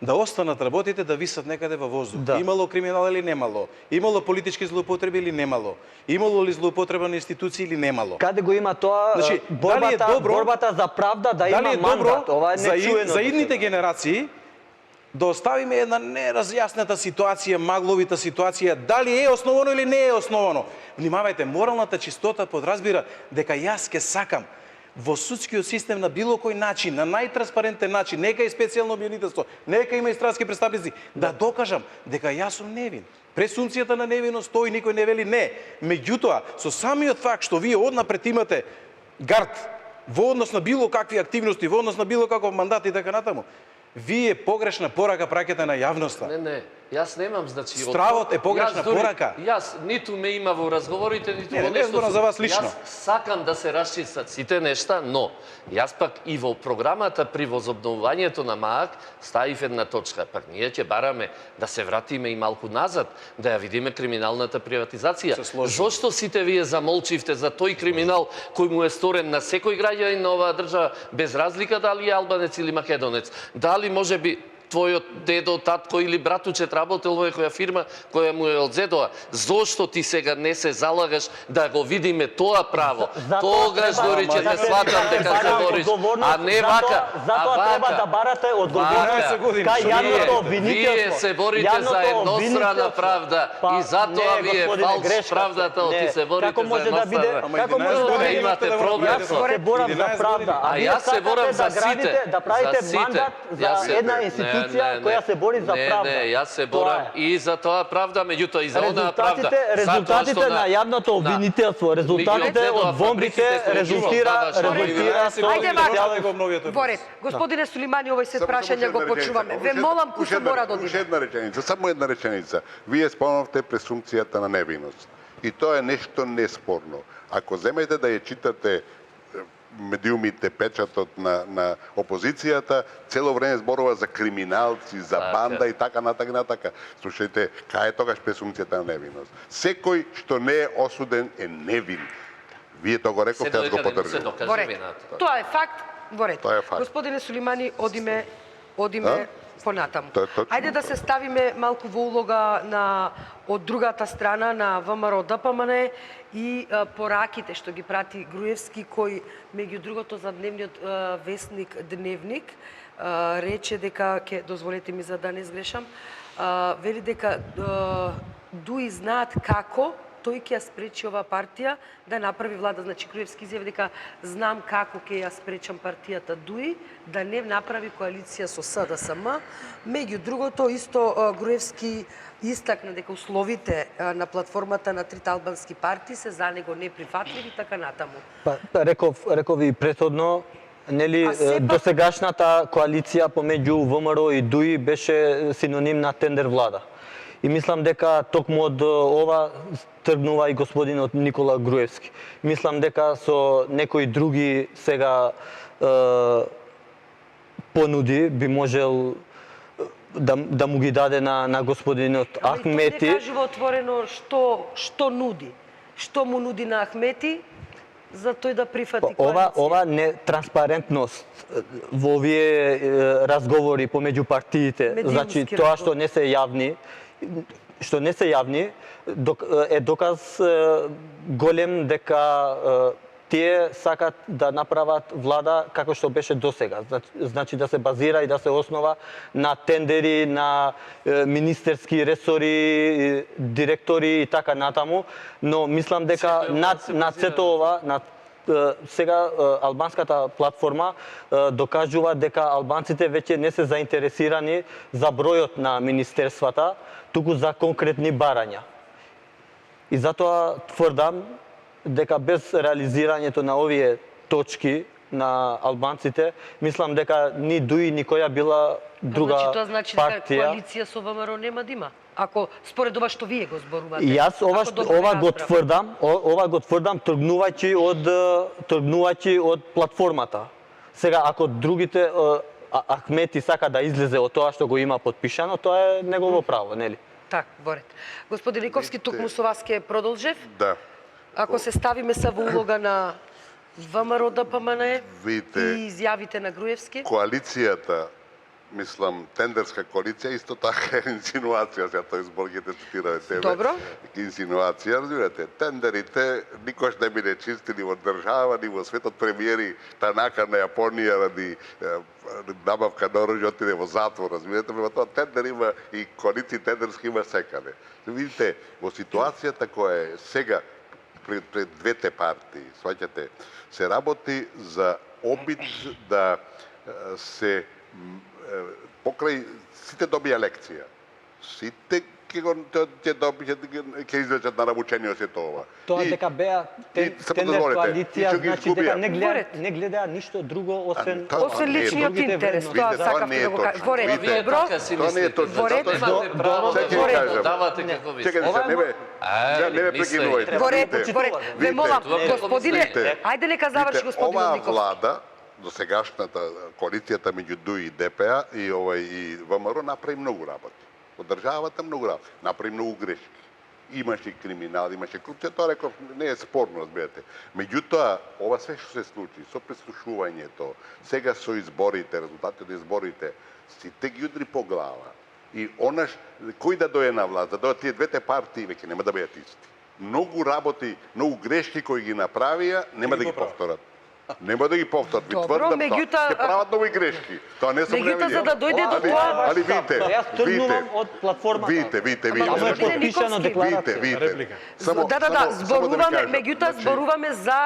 да останат работите да висат некаде во воздух. Да. Имало криминал или немало? Имало политички злоупотреби или немало? Имало ли злоупотреба на институции или немало? Каде го има тоа Значи, дали е добро- борбата за правда да има Дали е добро мандат? Ова е за нечуено. за идните генерации да оставиме една неразјаснета ситуација, магловита ситуација, дали е основано или не е основано. Внимавајте, моралната чистота подразбира дека јас ке сакам во судскиот систем на било кој начин, на најтранспарентен начин, нека и специјално обвинителство, нека има и странски представници, да докажам дека јас сум невин. Пресумцијата на невиност стои, никој не вели не. Меѓутоа, со самиот факт што вие однапред имате гард во однос на било какви активности, во однос на било каков мандат и така натаму, вие погрешна порака праќате на јавноста. Не, јас немам, значи... Стравот е погрешна Јас дури- порака. Јас ниту ме има во разговорите, ниту Не, во не нешто... зборам за вас лично. Јас сакам да се расчистат сите нешта, но јас пак и во програмата при возобновувањето на МААК ставив една точка. Пак ние ќе бараме да се вратиме и малку назад, да ја видиме криминалната приватизација. Се сложувам. Зошто сите вие замолчивте за тој криминал кој му е сторен на секој граѓанин на оваа држава, без разлика дали е албанец или македонец? Дали може би твојот дедо, татко или братучет работел во некоја фирма која му е одзедоа. Зошто ти сега не се залагаш да го видиме тоа право? Тогаш Дори ќе те сватам дека се бориш, а не вака. Затоа треба да барате одговорност кај јавното обвинителство. Вие се борите за еднострана правда и затоа ви е фалш правдата, ти се борите за еднострана. Како може да биде? Имате проблем со. Јас се борам за правда, А јас се борам за сите. Да правите мандат за една институција која се бори за правда. Не, јас се борам и за тоа правда, меѓутоа и за онаа правда. Резултатите на јавното обвинителство, резултатите од бомбите резултира со Борет, господине Сулимани, овој сет прашања го почуваме. Ве молам, куј мора да одиме. Уште една реченица, само една реченица. Вие спомнавте пресумпцијата на невиност. И тоа е нешто неспорно. Ако земете да ја читате медиумите, печатот на опозицијата, цело време зборува за криминалци, за банда и така натака. Слушајте, кај е тогаш пресумпцијата на невиност? Секој што не е осуден е невин. Вие тоа го рековте, јас го поддржувам. Борет, тоа е факт. Борет, Тоа е факт. господине Сулимани, одиме понатаму. Тоа е точно. Ајде да се ставиме малку во улога од другата страна на ВМРО ДПМН и пораките што ги прати Груевски, кој меѓу другото за дневниот весник Дневник рече дека, дозволете ми за да не сгрешам, вели дека дуи знаат како тој ќе ја спречи оваа партија да направи влада. Значи, Груевски изјави дека знам како ќе ја спречам партијата ДУИ да не направи коалиција со СДСМ. Меѓу другото, исто Груевски истакна дека условите на платформата на трите албански партии се за него неприфатливи и така натаму. Реков и претходно, нели досегашната коалиција помеѓу ВМРО и ДУИ беше синоним на тендер влада. И мислам дека токму од ова тргнува и господинот Никола Груевски. Мислам дека со некои други сега понуди би можел да му ги даде на господинот Ахмети. Тој не кажува отворено што нуди. Што му нуди на Ахмети за тој да прифати коалиција. Ова нетранспарентност во овие разговори помеѓу партиите, значи тоа што не се јавни, е доказ голем дека тие сакат да направат влада како што беше досега. Значи да се базира и да се основа на тендери, на министерски ресори, директори и така натаму, но мислам дека над сето ова, сега албанската платформа докажува дека албанците веќе не се заинтересирани за бројот на министерствата, туку за конкретни барања. И затоа тврдам дека без реализирањето на овие точки на албанците, мислам дека ни ДУИ ни која била друга партија. Значи тоа значи дека коалиција со ВМРО нема да има? Ако според ова што вие го зборувате. Јас ова го тврдам тргнувајќи од платформата. Сега ако другите Ахмети сака да излезе од тоа што го има подпишано, тоа е негово право, нели? Так, Борет. Господин Ликовски, токму со вас ќе продолжев. Да. Ако се ставиме са во улога на ВМРО ДПМН и изјавите на Груевски. Коалицијата, мислам, тендерска коалиција, исто така е инсинуација, сега тој збор ги цитираме тебе. Добро. Инсинуација, разбирате, тендерите никош не би не чистили во држава, ни во светот. Премиери Танака на Јапонија ради набавка на оружје отиде во затвор, разбирате, према тоа тендер има и коалиции тендерски има секаде. Видите, во ситуацијата која е сега пред двете партии, сваќате, се работи за обид да се покрај сите добија лекција. Сите ќе извлечат на навучение сето ова. Тоа дека беа тендер коалиција, значи дека не гледаат ништо друго освен личниот интерес. Тоа сакав да го кажам. Борет, добро. Тоа не е точно. Давате како ви. Чекајте, не ме прекинувајте. Борет, ве молам, господине, ајде нека заврши господин Ников. Ова влада, досегашната коалицијата меѓу ДУИ и ДПА и ВМРО направи многу работи. Од државата многу работи. Направи многу грешки. имаше криминал, имаше корупција, тоа реков не е спорно, разбирате. Меѓутоа, ова све што се случи со прислушувањето, сега со изборите, резултатите од изборите, сите ги удри по глава. И онаш кој да дојде на власт, да дојдат тие двете партии, веќе нема да бидат исти. Многу работи, многу грешки кои ги направија, нема да ги повторат. Нема да ги повторат. Добро, меѓутоа ќе прават нови грешки. Тоа не сум меѓутоа, за да дојде до тоа- али видите, Јас тргнувам од платформата. видите. Ама е Господине подпишано Никовски. декларација. Реплика. Да, зборуваме, меѓутоа Значи, зборуваме за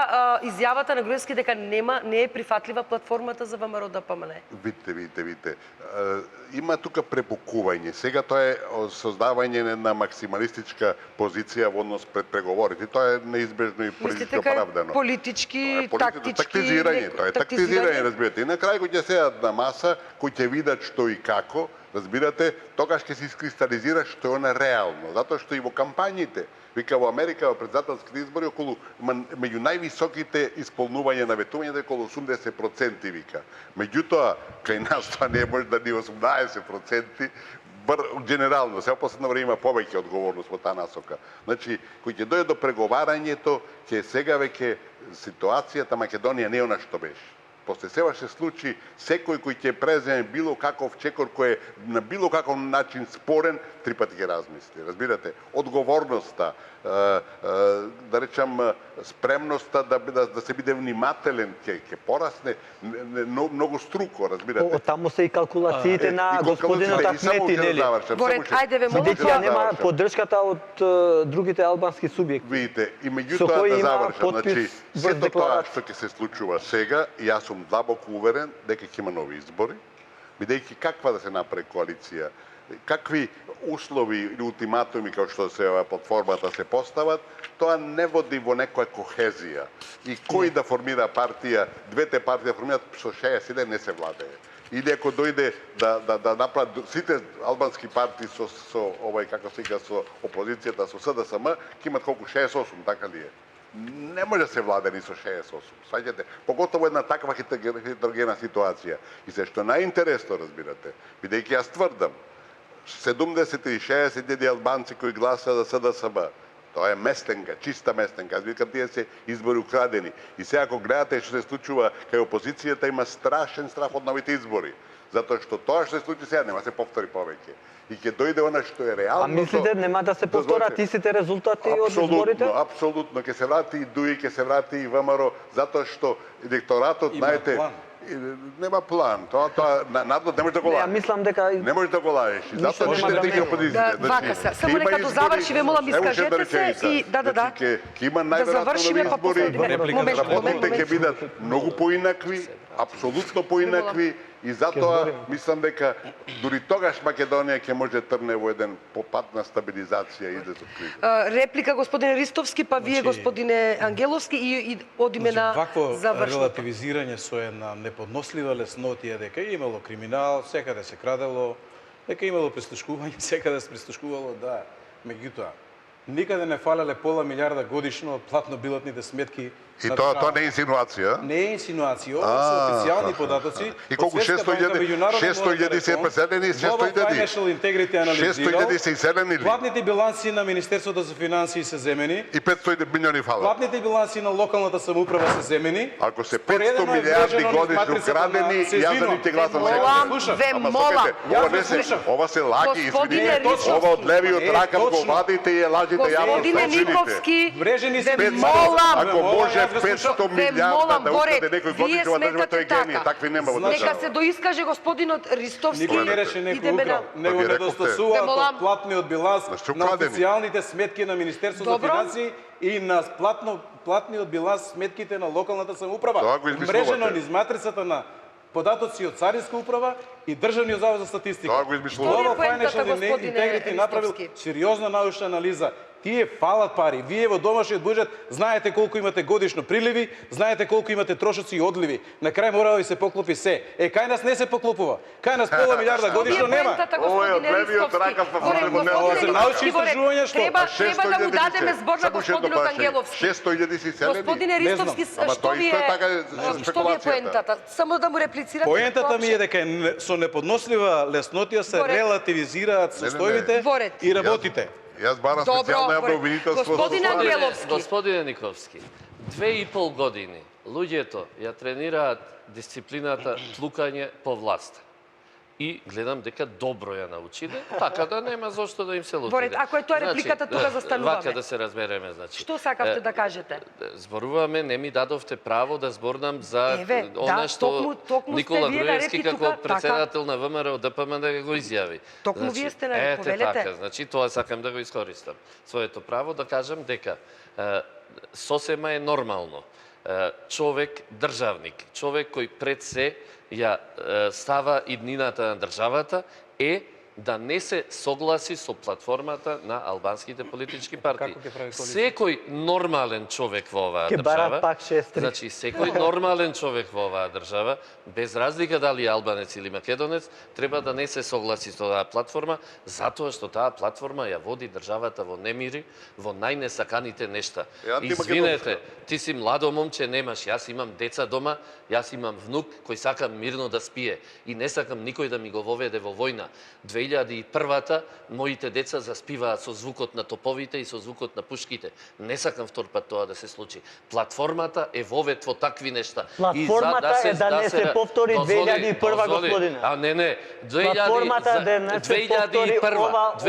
изјавата на Груевски дека не е прифатлива платформата за ВМРО ДПМН. Видите. Има тука препукување. Сега тоа е создавање на максималистичка позиција во однос пред преговорите. Тоа е неизбежно и политички Мислите дека е оправдано. политички, тактички... Тактизирање, тоа е тактизирање, разбирате. И на крај кој ќе седат на маса, кој ќе видат што и како, разбирате, тогаш ќе се искристализира што е она реално. Затоа што и во кампањите, вика во Америка во претседателските избори околу меѓу највисоките исполнување на ветувањето е околу 80% вика. Меѓутоа, кај нас тоа не може да ни 18%, генерално, се последно време има повеќе одговорност во таа насока. Значи, кој ќе дојде до преговарањето, ќе сега веќе ситуацијата Македонија не е она што беше. После сева се случи секој кој ќе преземе било каков чекор кој е на било каков начин спорен, три пати ќе размисли. Разбирате, одговорноста, да речам спремноста да се биде внимателен ќе порасне многу струко, разбирате. Од таму се и калкулациите на господинот Ахмети, нели? Борет, ајде ве молам. Бидејќи ја нема поддршката од другите албански субјекти. Видите, и Со меѓутоа кој да има завршам, потпис значи, врз сето тоа декларација. што ќе се случува сега, јас сум длабоко уверен дека ќе има нови избори, бидејќи каква да се направи коалиција, какви услови или ултиматуми како што се платформата се постават, тоа не води во некоја кохезија. И кој да формира партија, двете партии да формираат со 61 не се владее. Или ако дојде да направат сите албански партии со овај како се вика со опозицијата со СДСМ, ќе имат колку 68, така ли е? Не може да се владе ни со 68. Сваѓате, поготово една таква хетерогена ситуација. И се што најинтересно, разбирате, бидејќи јас тврдам, 70 и 60 албанци кои гласаа за СДСМ, тоа е местенка, чиста местенка. Аз викам тие се избори украдени. И сега ако гледате што се случува кај опозицијата, има страшен страф од новите избори. Затоа што тоа што се случи сега нема се повтори повеќе. И ќе дојде она што е реално. А мислите нема да се повторат истите резултати од изборите? Апсолутно, ќе се врати и ДУИ, ќе се врати и ВМРО, затоа што електоратот, знаете, нема план. Тоа надо не може да го Не, ја лажеш. мислам дека Не може да го лажеш. Затоа нема што да ти не. опозицијата. Вака се. Само нека тоа заврши, ве молам, искажете се и да. Ќе има Да најверојатно завршиме, нови па избори. после Работите ќе бидат многу поинакви, апсолутно поинакви. И затоа мислам дека дури тогаш Македонија ќе може трне во еден попат на стабилизација и излез од криза. Реплика господине Ристовски, па вие господине Ангеловски и одиме на вакво завршното. релативизирање со една неподнослива леснотија дека е имало криминал, секаде се крадело, дека имало прислушкување, секаде се прислушкувало, да. Меѓутоа, никаде не фалеле пола милиарда годишно од платно-билетните сметки. И тоа не е инсинуација. Не е инсинуација, ова се официјални податоци. И колку 600.000 се преселени, 600.000. Financial Integrity анализирал. 600.000 се иселени ли? Платните биланси на Министерството за финансии се земени. И 500 милиони фалат. Платните биланси на локалната самоуправа се земени. Ако се 500 Споредено е милиарди вложено низ годишно матрицата крадени, на јас за Сезино. нив ќе гласам Молам, сега. ве Ама молам. слушате, ова Јас не ве се, слушам. ова се лаги, Господине извинете. Ристовски. Ова од левиот Е, ракав го точно. вадите и ја лажите јавно. Господине Никовски, Мрежени се ве без молам, Ако може Јас ве слушам. 500 ве милиарда молам, да Борет, украде некој вие годишно, да држава тој сметате гени, така. такви нема во Нека држава. се доискаже господинот Ристовски. Никој не рече некој Идеме на... украл, него Па ви не рековте. Ве достасуваат молам. од платниот биланс Значи, на украдени. официјалните сметки на Министерството за Добро. финансии и на платниот биланс сметките на локалната самоуправа. Тоа го измислувате. Мрежено низ матрицата на податоци од Царинска управа и Државниот завод за статистика. Тоа го измислувате. Global Тоа е поентата, Financial господине Integrity направил Ристовски. сериозна научна анализа. Тие фалат пари. Вие во домашниот буџет знаете колку имате годишно приливи, знаете колку имате трошоци и одливи. На крај мора да ви се поклопи се. Кај нас не се поклопува. Кај нас пола милиарда годишно Вие нема. поентата, Ова е од господине левиот Ристовски. ракав, па Борет, го нема. Ова се господине научни Ристовски, Борет, истражувања што- Треба да му дадеме збор на господинот Ангеловски. 600.000 селени. Господине Не знам. Ристовски, Ама што тоа ви исто е е така што ви е спекулацијата. поентата? Само да му реплицирате. Поентата ми е дека со неподнослива леснотија се Борет. релативизираат состојбите Борет. и работите. Јас барам Добро, специјално јавно обвинителство. Господин со стварни- Ангеловски. Господине Никовски, 2,5 години луѓето ја тренираат дисциплината тлукање по власт. И гледам дека добро ја научиле, така да нема зошто да им се лутиде. Борет, ако е тоа репликата, тука застануваме. Вака да се разбереме, значи. Што сакавте да кажете? Зборуваме, не ми дадовте право да зборнам за Еве, она да, што токму сте Никола вие Груевски нарекли како тука, председател на ВМРО ДПМН да го изјави. Токму вие сте нарекли, повелете. Така, значи тоа сакам да го искористам. Своето право да кажам дека сосема е нормално. Човек државник, човек кој пред се ја става иднината на државата е да не се согласи со платформата на албанските политички партии. Како ќе прави коалиција? Секој нормален човек во оваа Ќе барат држава, пак 6-3. значи секој нормален човек во оваа држава, без разлика дали е албанец или македонец, треба да не се согласи со оваа платформа, затоа што таа платформа ја води државата во немири, во најнесаканите нешта. Е антимакедонска. Извинете, ти си младо момче, немаш, јас имам деца дома, јас имам внук кој сакам мирно да спие и не сакам никој да ми го воведе во војна. 2001-та моите деца заспиваат со звукот на топовите и со звукот на пушките. Не сакам втор пат тоа да се случи. Платформата е вовет во такви нешта. Платформата е да не се повтори 2001 господине. А не, Платформата да не се повтори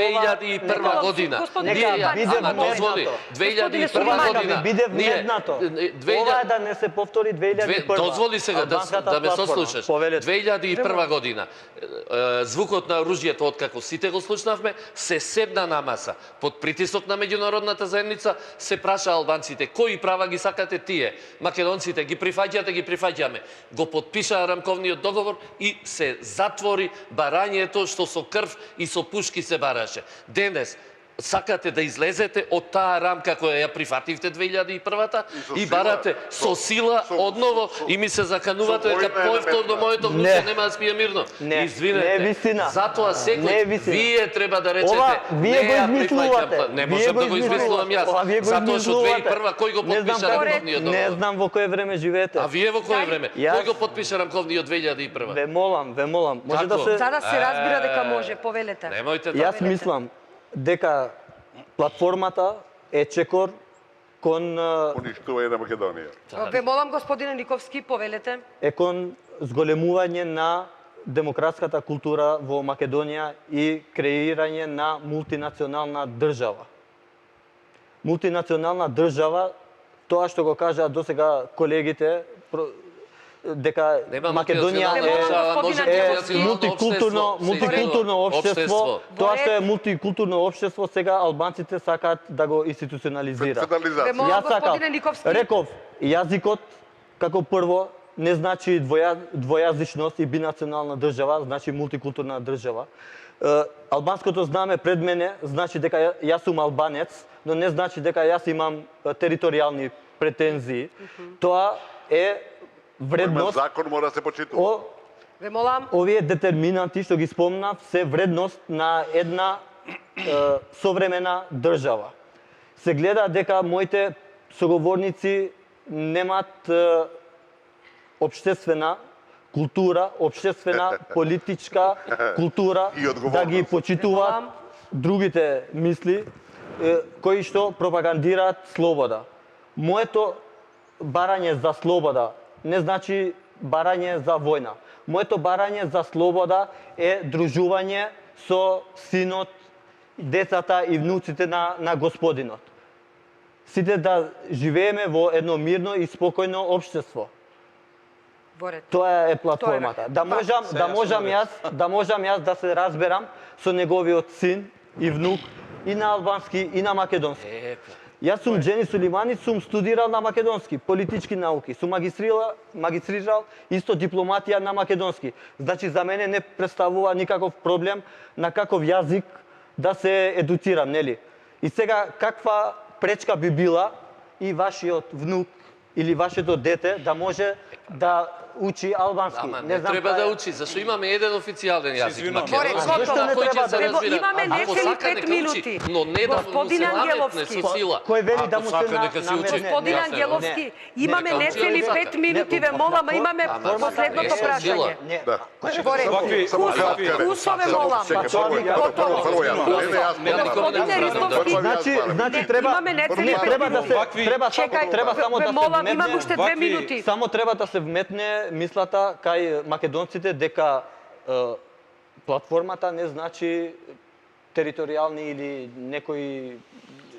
2001 година. Господин Нека биде Ама дозволи, вмнетнато. 2001 година. Нека биде вмнетнато. Ова е да не се повтори 2001. Дозволи сега да ме сослушаш. 2001 година. Звукот на оружјето, откако сите го слушнавме, се седна на маса. Под притисок на меѓународната заедница се праша албанците, кои права ги сакате тие? Македонците ги прифаќаме. Го подпишаа рамковниот договор и се затвори барањето што со крв и со пушки се бараше. Денес сакате да излезете од таа рамка која ја прифативте 2001-та и барате со сила одново и ми се заканувате дека повторно моето внуце нема да спие мирно. Не, Извинете. не е вистина. Затоа Не е секој вистина. вие треба да речете Ова вие го ја измислувате. прифаќам. Не Вие можам го да го измислувам Ова вие јас. го Затоа што измислувате. 2001 кој го Не знам подпиша како- рамковниот Не договор? знам во кое време живеете. А вие во кое време? Јас- Кој го подпиша рамковниот 2001? Ве молам. Може да Како? се За да се разбира дека може, повелете. Немојте да. Јас мислам дека платформата е чекор кон Уништување на Македонија. Ве молам, господине Никовски, повелете. е кон зголемување на демократската култура во Македонија и креирање на мултинационална држава. Мултинационална држава, тоа што го кажаа досега колегите, дека Нема Македонија мултинационална држава, може би е национално мултикултурно општество. Тоа што е мултикултурно општество, сега албанците сакаат да го институционализираат. Ве Централизација. молам, Јас сакам, господине Никовски. реков, јазикот како прво не значи двојазичност и бинационална држава, значи мултикултурна држава. Албанското знаме пред мене значи дека јас сум албанец, но не значи дека јас имам територијални претензии. Тоа е Има вредност. закон мора да се почитува. Ве молам. Овие детерминанти што ги спомнав се вредност на една современа држава. Се гледа дека моите соговорници немаат општествена култура, општествена политичка култура, И одговорност. да ги почитуваат Немам. другите мисли кои што пропагандираат слобода. Моето барање за слобода не значи барање за војна. Моето барање за слобода е дружување со синот, децата и внуците на господинот. Сите да живееме во едно мирно и спокојно општество. Борет. Тоа е платформата. Тоа е. Да можам јас да се разберам со неговиот син и внук и на албански и на македонски. Јас сум Џени Сулимани, сум студирал на македонски, политички науки, сум магистрирал исто дипломатија на македонски. Значи за мене не представува никаков проблем на каков јазик да се едуцирам, нели? И сега каква пречка би била и вашиот внук или вашето дете да може да учи албански. Ама Не не знам треба кај- да учи, зашто имаме еден официјален јазик, извинувам. Горе, македонски. готово. Зашто не Кој ќе треба се да разбира? Имаме Ако нецели сака, 5 нека учи, минути. но не да Господин се наметне Ангеловски. со сила. Кој вели да Ако му се сака, нека си учи. наметне? Господин Не, Ангеловски, имаме нека нецели учи. 5 минути, Не, ве молам, а имаме Ама, последното не со прашање. сила. Не. Да. Горе, Вакви- кусове молам. Чекај, прво јас. Не, никога не Господине зборам Ристовски, да. Значи треба имаме нецели не пет треба да се Вакви- треба само ве да се молам, имам вметне уште 2 вакви- минути. само треба да се вметне мислата кај македонците дека платформата не значи територијални или некои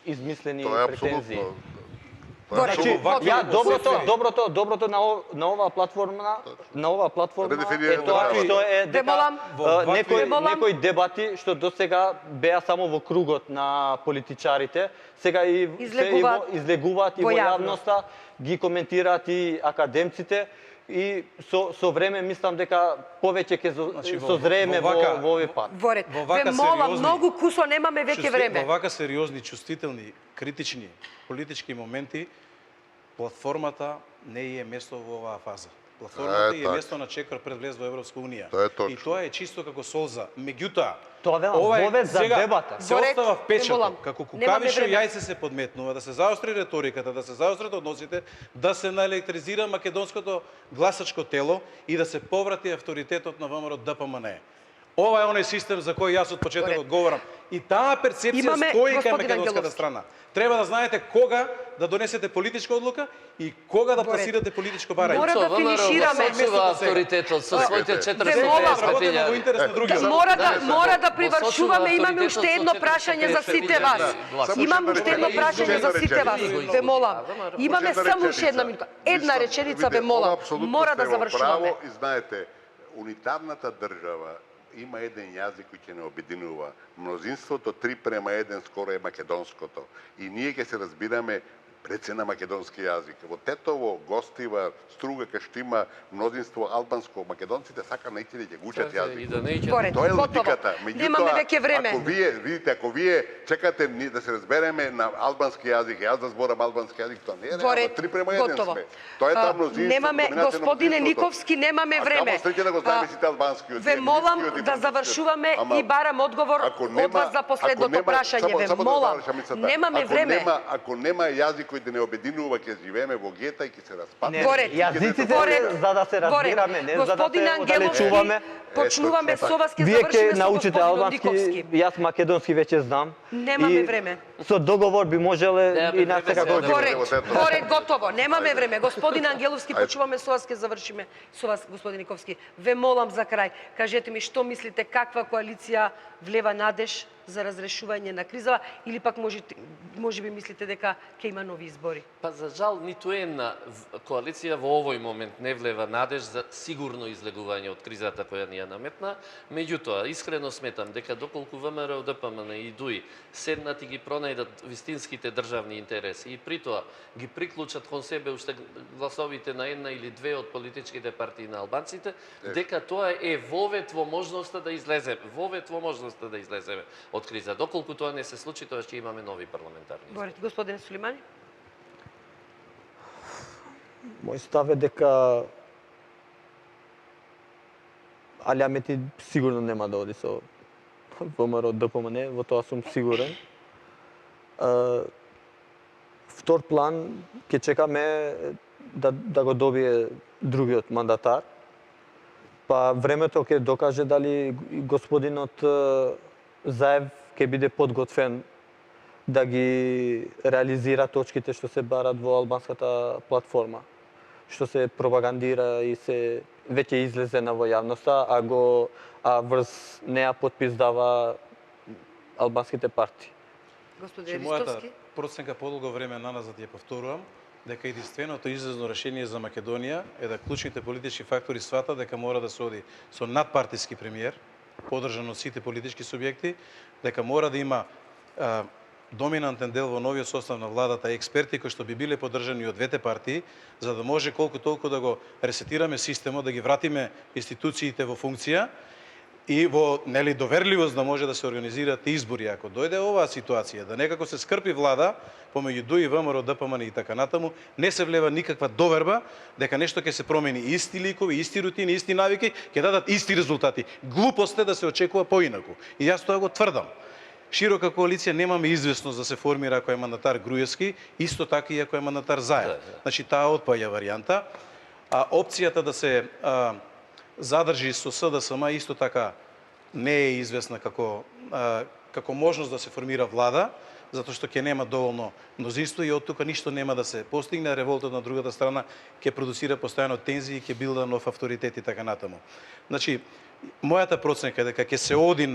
измислени Тоа е претензии. апсолутно. Горе, Значи, вакви- Ја Добро. доброто на оваа платформа е Редефинирање тоа на што е Ве дека молам. Во вакви- Ве молам. некои дебати што досега беа само во кругот на политичарите, сега и излегуваат и во во јавно. јавноста, ги коментираат и академците и со време мислам дека повеќе ќе Значи, созрееме во вака- во овој пат. Горе, Во ве вака молам, сериозни- многу кусо немаме веќе време. Во вака сериозни, чувствителни, критични политички моменти, платформата не е место во оваа фаза. Платформата е така. место на чекор пред влез во Европска унија. Тоа е точно. И тоа е чисто како солза. Меѓутоа, Тоа велам, ова е вовед за сега дебата. се Горек, остава впечаток, молам, како немаме кукавишо време. јајце се подметнува, да се заостри реториката, да се заострат односите, да се наелектризира македонското гласачко тело и да се поврати авторитетот на ВМРО ДПМН. Ова е оној систем за кој јас од почетокот Горек. говорам. И таа перцепција Имаме, стои кај господин македонската Ангеловски. страна. Треба да знаете кога да донесете политичка одлука и кога да Горек. пласирате политичко барање. Мора да финишираме. Сочува авторитетот со своите Ве 450 молам. Работиме во патиња. интерес на другите. Мора да привршуваме, Во имаме уште авторитетот едно со прашање за 450 сите вас. гласа. Имам уште едно прашање за сите вас. Ве молам. Имаме Една само уште една реченица. минута. Една Мислам, реченица ве видите, молам. ова апсолутно Мора да сте во завршуваме. право И знаете, унитарната држава има еден јазик кој ќе не обединува. Мнозинството 3:1 скоро е македонското. И ние ќе се разбираме прece на македонски јазик. Во Тетово, Гостива, Струга, кај што има мнозинство албанско, македонците сака наистина ќе гучат И јазик. да не ќе. Горе, Тоа е готово. логиката. Немаме веќе време. Ако вие, видите, ако вие чекате да се разбереме на албански јазик, јас да зборам албански јазик, тоа не е Горе, реално. 3:1 готово. сме. Тоа е таа мнозинство. Немаме, доминација на господине мнозинството. Никовски, немаме А време. камо среќа да го знаеме сите албанскиот. Ве молам да завршуваме и барам одговор од вас за последното прашање. Ве молам, немаме време. Ако нема јазик кој да не обединува, ќе живееме во гета и ќе се распадне. Не, Горе, јазиците горе, се за да се разбираме, не за да Господин се Ангеловски, оддалечуваме. почнуваме со вас, ќе Вие завршиме ќе со научите господин албански, Никовски. јас македонски веќе знам. Немаме И време. Со договор би можеле Немаме и на време секако сега да Горе, во тето. горе, готово. Немаме Ајде. време. Господин Ангеловски, почуваме со вас, ќе завршиме со вас, господин Никовски. Ве молам за крај, кажете ми што мислите, каква коалиција влева надеж за разрешување на кризава или пак може би мислите дека ќе има нови избори? Па за жал ниту една коалиција во овој момент не влева надеж за сигурно излегување од кризата која ни ја наметна. Меѓутоа, искрено сметам дека доколку ВМРО, ДПМН и ДУИ седнат и ги пронајдат вистинските државни интереси и при тоа ги приклучат кон себе уште гласовите на една или две од политичките партии на албанците, дека тоа е вовет во можноста да излеземе, од криза. Доколку тоа не се случи, тоа ќе имаме нови парламентарни избори. Говорите, господине Сулимани? Мој став е дека Али Амети сигурно нема да оди со ВМРО ДПМН, во тоа сум сигурен. Втор план ќе чекаме да го добие другиот мандатар. Па времето ќе докаже дали господинот Заев ќе биде подготвен да ги реализира точките што се барат во албанската платформа, што се пропагандира и се веќе излезена во јавноста, а врз неа подпис дава албанските партии. Господин Мојата Ристовски? проценка подолго време наназад ја повторувам, дека единственото излезно решение за Македонија е да клучните политички фактори сватат дека мора да се оди со надпартиски премиер, подржан од сите политички субјекти, дека мора да има доминантен дел во новиот состав на владата и експерти кои што би биле поддржани од двете партии, за да може колку толку да го ресетираме системот, да ги вратиме институциите во функција и во нели доверливост да може да се организираат избори. Ако дојде оваа ситуација да некако се скрпи влада помеѓу ДУИ, ВМРО, ДПМН и така натаму, не се влева никаква доверба дека нешто ќе се промени, исти ликови, исти рутини, исти навики, ќе дадат исти резултати. Глупост е да се очекува поинаку. И јас тоа го тврдам. Широка коалиција немаме известност да се формира ако е мандатар Груевски, исто така и ако е мандатар Заев. Значи таа отпаѓа варијанта. А опцијата да се задржи со СДСМ исто така не е известна како можност да се формира влада, затоа што ќе нема доволно мнозинство и од тука ништо нема да се постигне, револтот на другата страна ќе продуцира постојано тензии и ќе билда нов авторитет и така натаму. Значи, мојата проценка е дека ќе се оди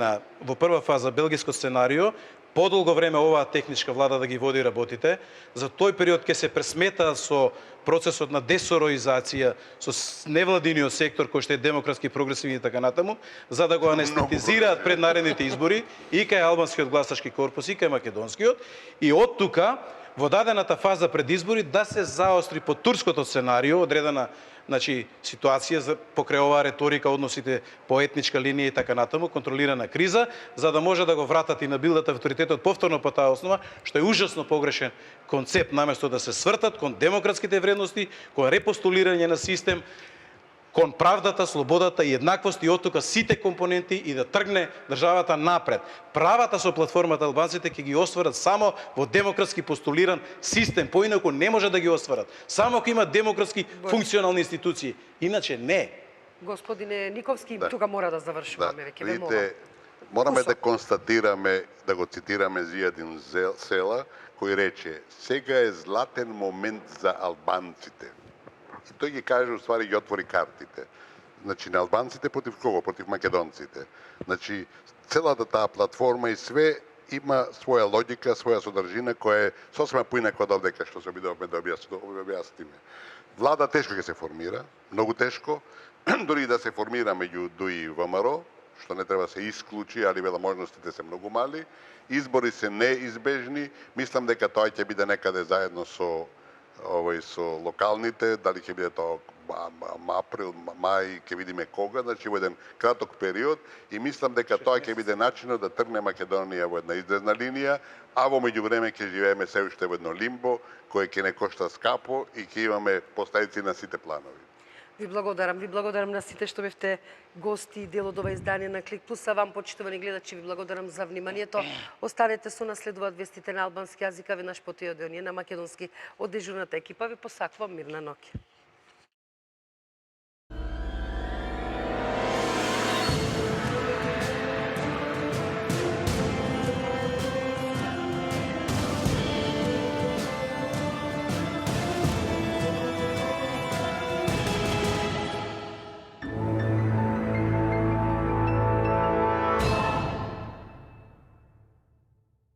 во прва фаза белгиско сценарио, подолго време оваа техничка влада да ги води работите, за тој период ќе се пресмета со процесот на десороизација со невладиниот сектор кој што е демократски, прогресивни и така натаму, за да го анестетизираат пред наредните избори и кај албанскиот гласачки корпус и кај македонскиот, и од тука во дадената фаза пред избори да се заостри по турското сценарио одредена ситуација за покрај оваа реторика, односите по етничка линија и така натаму, контролирана криза, за да може да го вратат и набилдат авторитетот повторно по таа основа, што е ужасно погрешен концепт, наместо да се свртат кон демократските вредности, кон репостулирање на систем, кон правдата, слободата и еднаквост и оттука сите компоненти и да тргне државата напред. Правата со платформата албанците ќе ги остварат само во демократски постулиран систем, поинаку не може да ги остварат. Само ако има демократски функционални институции, иначе не. Господине Никовски, тука мора да завршуваме, веќе ме молам. Видите, мораме да констатираме, да го цитираме Зијадин Села, кој рече: сега е златен момент за албанците. И тој ги каже, уствари, ги отвори картите. Значи, на албанците против кого? Против македонците. Значи, целата таа платформа и све има своја логика, своја содржина, која е сосема поинаква од овдека што се обидовме да објасниме. Влада тешко ќе се формира, многу тешко, дури да се формира меѓу ДУИ и ВМРО, што не треба да се исклучи, али можностите се многу мали. Избори се неизбежни, мислам дека тоа ќе биде некаде заедно со локалните, дали ќе биде тоа април, мај, ќе видиме кога, значи во еден краток период, и мислам дека тоа ќе биде начинот да тргне Македонија во една излезна линија, а во меѓувреме ќе живееме се уште во едно лимбо, кое ќе не кошта скапо и ќе имаме последици на сите планови. Ви благодарам на сите што бевте гости и дел од ова издание на Клик Плюс, а вам, почитувани гледачи, ви благодарам за вниманието. Останете со нас, следуваат вестите на албански јазик, а веднаш потоа на македонски од дежурната екипа. Ви посакувам мирна ноќ.